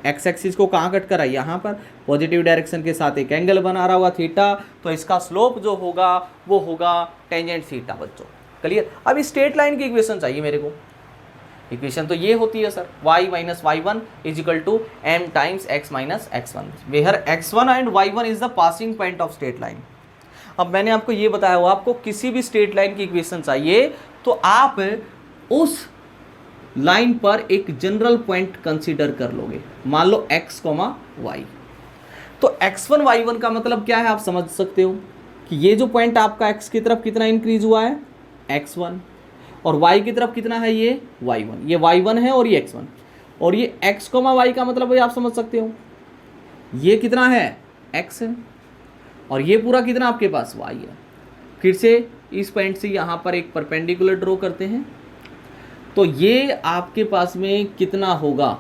एक्स एक्सिस को कहाँ कट करा, यहाँ पर पॉजिटिव डायरेक्शन के साथ एक एंगल बना रहा होगा थीटा, तो इसका स्लोप जो होगा वो होगा टेंजेंट थीटा बच्चों। क्लियर? अब इस स्ट्रेट लाइन की इक्वेशन चाहिए मेरे को। इक्वेशन तो ये होती है sir, y - y1 = m × x - x1, where x1 and y1 is the passing point of straight line. अब मैंने आपको ये बताया हुआ, आपको किसी भी स्ट्रेट लाइन की इक्वेशन चाहिए तो आप उस लाइन पर एक जनरल पॉइंट कंसीडर कर लोगे, मान लो x, y। तो x1 y1 का मतलब क्या है, आप समझ सकते हो कि ये जो पॉइंट आपका x की तरफ कितना इंक्रीज हुआ है, x1, और y की तरफ कितना है, ये y1। ये y1 है और ये x1, और ये x, y का मतलब ये आप समझ सकते हो, ये कितना है, x है, और ये पूरा कितना आपके पास y है। फिर से इस पॉइंट से यहाँ पर एक परपेंडिकुलर ड्रॉ करते हैं, तो ये आपके पास में कितना होगा,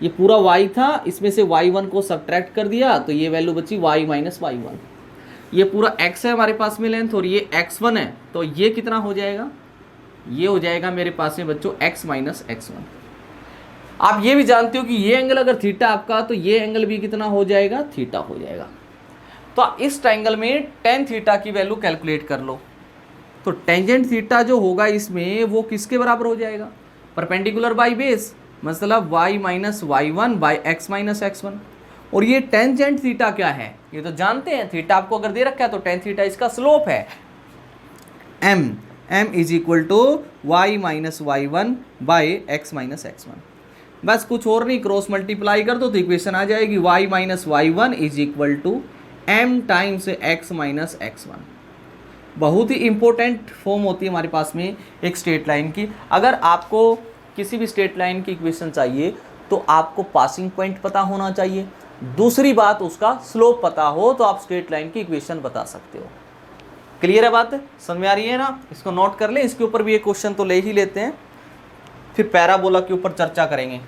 ये पूरा y था, इसमें से y1 को सब्ट्रैक्ट कर दिया तो ये वैल्यू बची y - y1। ये पूरा x है हमारे पास में लेंथ, और ये x1 है, तो ये कितना हो जाएगा, ये हो जाएगा मेरे पास में बच्चों x - x1। आप ये भी जानते हो कि ये एंगल अगर थीटा आपका, तो ये एंगल भी कितना हो जाएगा, थीटा हो जाएगा। तो इस ट्राइंगल में टेन थीटा की वैल्यू कैलकुलेट कर लो। तो टेंजेंट थीटा जो होगा इसमें वो किसके बराबर हो जाएगा, परपेंडिकुलर बाई बेस, मतलब y minus y one by x minus x one. और ये टेंजेंट थीटा क्या है, ये तो जानते हैं, थीटा आपको अगर दे रखा है तो टेन थीटा इसका स्लोप है, m is equal to y minus y one by x minus x one. बस कुछ और नहीं, क्रॉस मल्टीप्लाई कर दो तो इक्वेशन आ जाएगी y minus y one is equal to m times x minus x one. बहुत ही इंपॉर्टेंट फॉर्म होती है हमारे पास में एक स्ट्रेट लाइन की। अगर आपको किसी भी स्ट्रेट लाइन की इक्वेशन चाहिए तो आपको पासिंग पॉइंट पता होना चाहिए, दूसरी बात उसका स्लोप पता हो तो आप स्ट्रेट लाइन की इक्वेशन बता सकते हो। क्लियर है बात, समझ में आ रही है ना? इसको नोट कर लें, इसके ऊपर भी एक क्वेश्चन तो ले ही लेते हैं, फिर पैराबोला के ऊपर चर्चा करेंगे।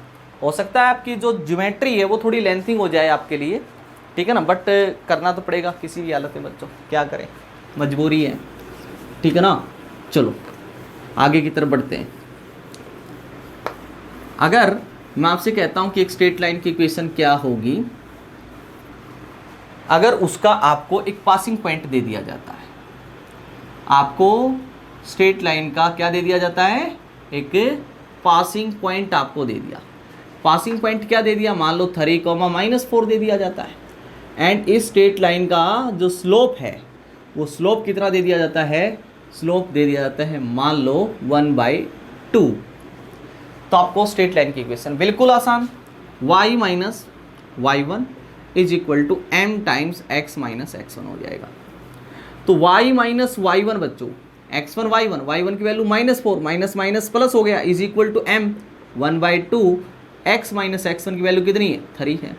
हो सकता है आपकी जो ज्योमेट्री है वो थोड़ी लेंथिंग हो जाए आपके लिए, ठीक है ना, बट करना तो पड़ेगा किसी भी हालत में बच्चों, क्या करें, मजबूरी है, ठीक है ना। चलो आगे की तरफ बढ़ते हैं। अगर मैं आपसे कहता हूं कि एक स्ट्रेट लाइन की इक्वेशन क्या होगी, अगर उसका आपको एक पासिंग पॉइंट दे दिया जाता है, आपको स्ट्रेट लाइन का क्या दे दिया जाता है, एक पासिंग पॉइंट आपको दे दिया। पासिंग पॉइंट क्या दे दिया, मान लो 3, -4 दे दिया जाता है। एंड इस स्ट्रेट लाइन का जो स्लोप है वो स्लोप कितना दे दिया जाता है, स्लोप दे दिया जाता है मान लो 1/2। तो आपको स्ट्रेट लाइन की इक्वेशन बिल्कुल आसान, y minus y one is equal to m times x minus x one हो जाएगा। तो y माइनस वाई वन बच्चों, x1 y1 की वैल्यू -4, माइनस माइनस प्लस हो गया, is equal to m 1/2 x minus x one की वैल्यू कितनी है, 3 है।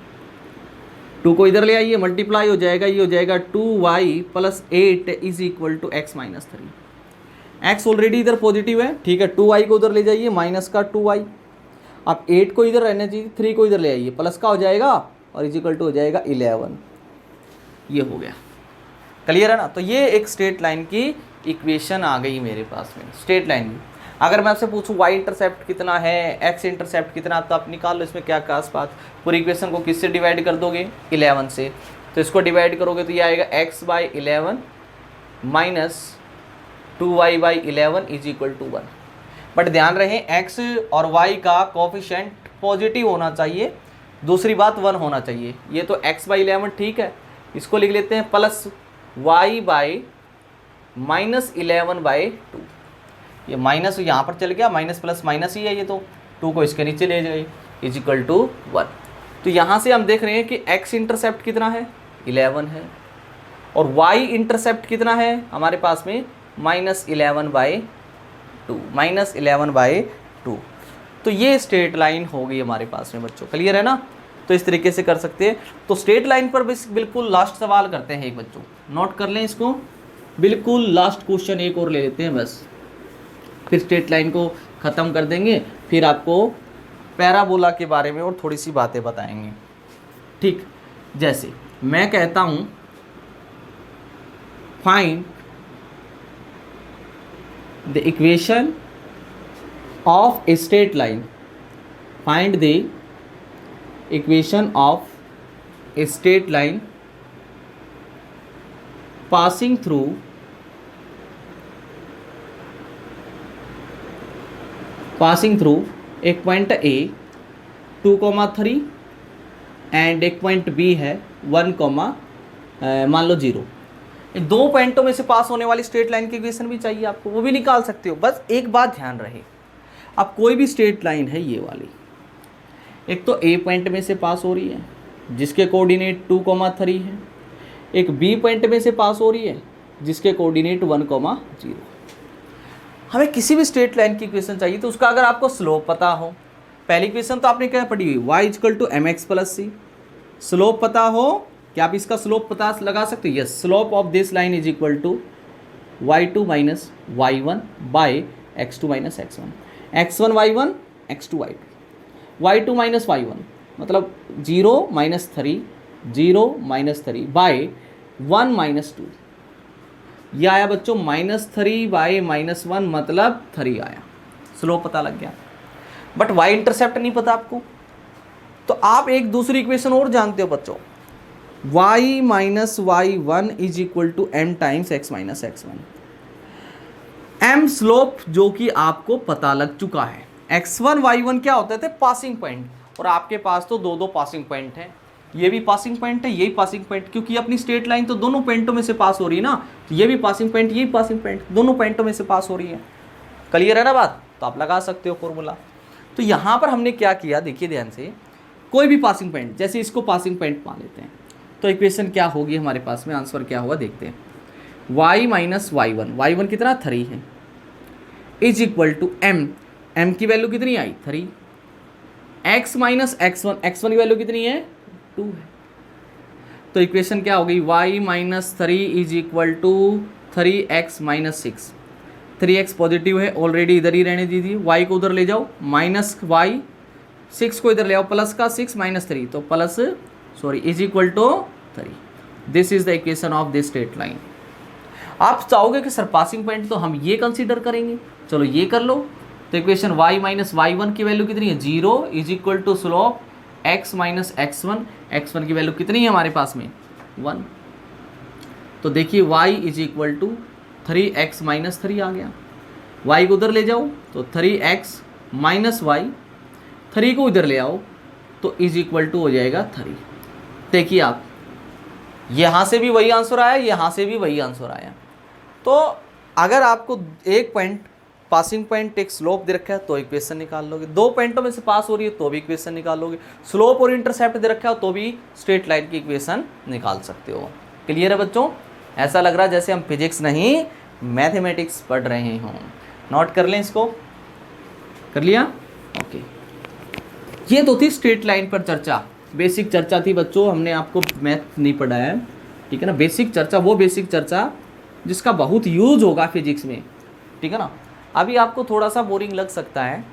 2 को इधर ले आइए, मल्टीप्लाई हो जाएगा, ये हो जाएगा 2y + 8 is equal to x minus 3। x already इधर पॉजिटिव है, ठीक है, 2y को उधर ले जाइए, माइनस का 2y, अब 8 को इधर रहना चाहिए, 3 को इधर ले आइए, प्लस का हो जाएगा और इज इक्वल टू हो जाएगा 11। ये हो गया, क्लियर है ना। तो ये एक स्ट्रेट लाइन की इक्वेशन आ गई मेरे पास में, स्ट्रेट लाइन की। अगर मैं आपसे पूछूं y इंटरसेप्ट कितना है, x इंटरसेप्ट कितना, तो आप निकाल लो, इसमें क्या खास बात। पूरी इक्वेशन को किससे डिवाइड कर दोगे, 11 से। तो इसको डिवाइड करोगे तो ये आएगा x/11 minus 2y/11 is equal to 1। But ध्यान रहे x और y का कोफिशिएंट पॉजिटिव होना चाहिए, दूसरी बात 1 होना चाहिए। ये तो x/11 ठीक है, इसको लिख लेते हैं प्लस y/-11/2। ये माइनस यहाँ पर चल गया, माइनस प्लस माइनस ही है ये, तो 2 को इसके नीचे ले जाइए, इज इक्वल टू 1। तो यहाँ से हम देख रहे हैं कि x इंटरसेप्ट कितना है, 11 है, और y इंटरसेप्ट कितना है हमारे पास में, -11/2। तो ये स्ट्रेट लाइन हो गई हमारे पास में बच्चों, क्लियर है ना। तो इस तरीके से कर सकते हैं। तो स्ट्रेट लाइन पर बिल्कुल लास्ट सवाल करते हैं एक बच्चों, नोट कर लें इसको, बिल्कुल लास्ट क्वेश्चन एक और ले लेते हैं बस, फिर स्ट्रेट लाइन को ख़त्म कर देंगे, फिर आपको पैराबोला के बारे में और थोड़ी सी बातें बताएंगे। ठीक, जैसे मैं कहता हूँ find the equation of a straight line, find the equation of a straight line passing through एक पॉइंट A 2,3 एंड एक पॉइंट B है 1, मान लो 0। दो पॉइंटों में से पास होने वाली स्ट्रेट लाइन की इक्वेशन भी चाहिए आपको, वो भी निकाल सकते हो। बस एक बात ध्यान रहे, अब कोई भी स्ट्रेट लाइन है ये वाली, एक तो A पॉइंट में से पास हो रही है जिसके कोऑर्डिनेट 2,3 है, एक B पॉइंट में से पास हो रही है जिसके कोऑर्डिनेट 1,0। हमें किसी भी स्ट्रेट लाइन की इक्वेशन चाहिए तो उसका अगर आपको स्लोप पता हो, पहली इक्वेशन तो आपने क्या पढ़ी हुई, y = mx + c, स्लोप पता हो, क्या आप इसका स्लोप पता लगा सकते हो, yes, slope of this line is equal to y2 - y1 by x2 - x1, x1 y1 x2 y2, y2 - y1 मतलब 0 - 3, 0 - 3 बाय 1 - 2। यह आया बच्चों -3/-1 मतलब 3 आया, स्लोप पता लग गया। बट y इंटरसेप्ट नहीं पता आपको, तो आप एक दूसरी इक्वेशन और जानते हो बच्चों, y minus y one is equal to m times x minus x one. m slope जो कि आपको पता लग चुका है। x1 y1 क्या होते थे? Passing point. और आपके पास तो दो दो पासिंग पॉइंट हैं, ये भी पासिंग पॉइंट है, यही पासिंग पॉइंट, क्योंकि अपनी स्ट्रेट लाइन तो दोनों पॉइंटों में से पास हो रही है ना, तो ये भी पासिंग पॉइंट, ये भी पासिंग पॉइंट, दोनों पॉइंटों में से पास हो रही है। क्लियर है ना बात? तो आप लगा सकते हो फॉर्मूला। तो यहाँ पर हमने क्या किया, देखिए ध्यान से, कोई भी पासिंग पॉइंट, जैसे इसको पासिंग पॉइंट मान लेते हैं, तो इक्वेशन क्या होगी हमारे पास में, आंसर क्या होगा देखते हैं। y माइनस वाई वन कितना 3 है, इज इक्वल टू m की वैल्यू कितनी आई 3, x माइनस x1 की वैल्यू कितनी है 2 है। तो इक्वेशन क्या हो गई, y minus 3 is equal to 3x minus 6। 3x positive है, ऑलरेडी इधर ही रहने दीजिए, y को उधर ले जाओ, माइनस y, 6 को इधर ले आओ, प्लस का 6 माइनस 3, तो plus is equal to 3। This is the equation of this straight line. आप चाहोगे कि सर पासिंग पॉइंट तो हम ये कंसीडर करेंगे, चलो ये कर लो। तो equation y minus y one की वैल्यू कितनी है 0 is equal to slope x minus x1 की वैल्यू कितनी है हमारे पास में 1। तो देखिए y is equal to 3x minus 3 आ गया, y को उधर ले जाओ तो 3x माइनस वाई, 3 को इधर ले आओ तो इज इक्वल टू हो जाएगा 3। देखिए आप, यहाँ से भी वही आंसर आया, यहाँ से भी वही आंसर आया। तो अगर आपको एक पॉइंट पासिंग पॉइंट एक स्लोप दे रखा है तो इक्वेशन निकाल लोगे, दो पॉइंटों में से पास हो रही है तो भी इक्वेशन निकाल लोगे, स्लोप और इंटरसेप्ट दे रखा है तो भी स्ट्रेट लाइन की इक्वेशन निकाल सकते हो। क्लियर है बच्चों? ऐसा लग रहा है जैसे हम फिजिक्स नहीं मैथमेटिक्स पढ़ रहे हों। नोट कर लें, इसको कर लिया? ओके, ये तो थी स्ट्रेट लाइन पर चर्चा, बेसिक चर्चा थी बच्चों, हमने आपको मैथ नहीं पढ़ाया है, ठीक है ना। बेसिक चर्चा, वो बेसिक चर्चा जिसका बहुत यूज होगा फिजिक्स में, ठीक है ना। अभी आपको थोड़ा सा बोरिंग लग सकता है,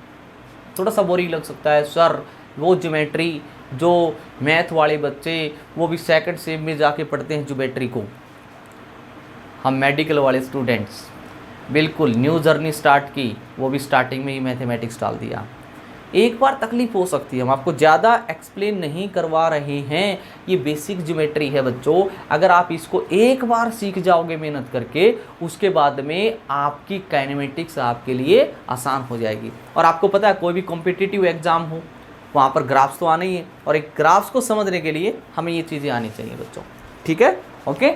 थोड़ा सा बोरिंग लग सकता है, सर वो ज्योमेट्री जो मैथ वाले बच्चे वो भी सेकंड सेम में जाके पढ़ते हैं ज्योमेट्री को, हम मेडिकल वाले स्टूडेंट्स बिल्कुल न्यू जर्नी स्टार्ट की, वो भी स्टार्टिंग में ही मैथमेटिक्स डाल दिया। एक बार तकलीफ हो सकती है, हम आपको ज़्यादा एक्सप्लेन नहीं करवा रहे हैं, ये बेसिक ज्योमेट्री है बच्चों। अगर आप इसको एक बार सीख जाओगे मेहनत करके, उसके बाद में आपकी काइनेमेटिक्स आपके लिए आसान हो जाएगी। और आपको पता है कोई भी कॉम्पिटिटिव एग्जाम हो वहाँ पर ग्राफ्स तो आने ही है, और एक ग्राफ्स को समझने के लिए हमें ये चीज़ें आनी चाहिए बच्चों, ठीक है। ओके।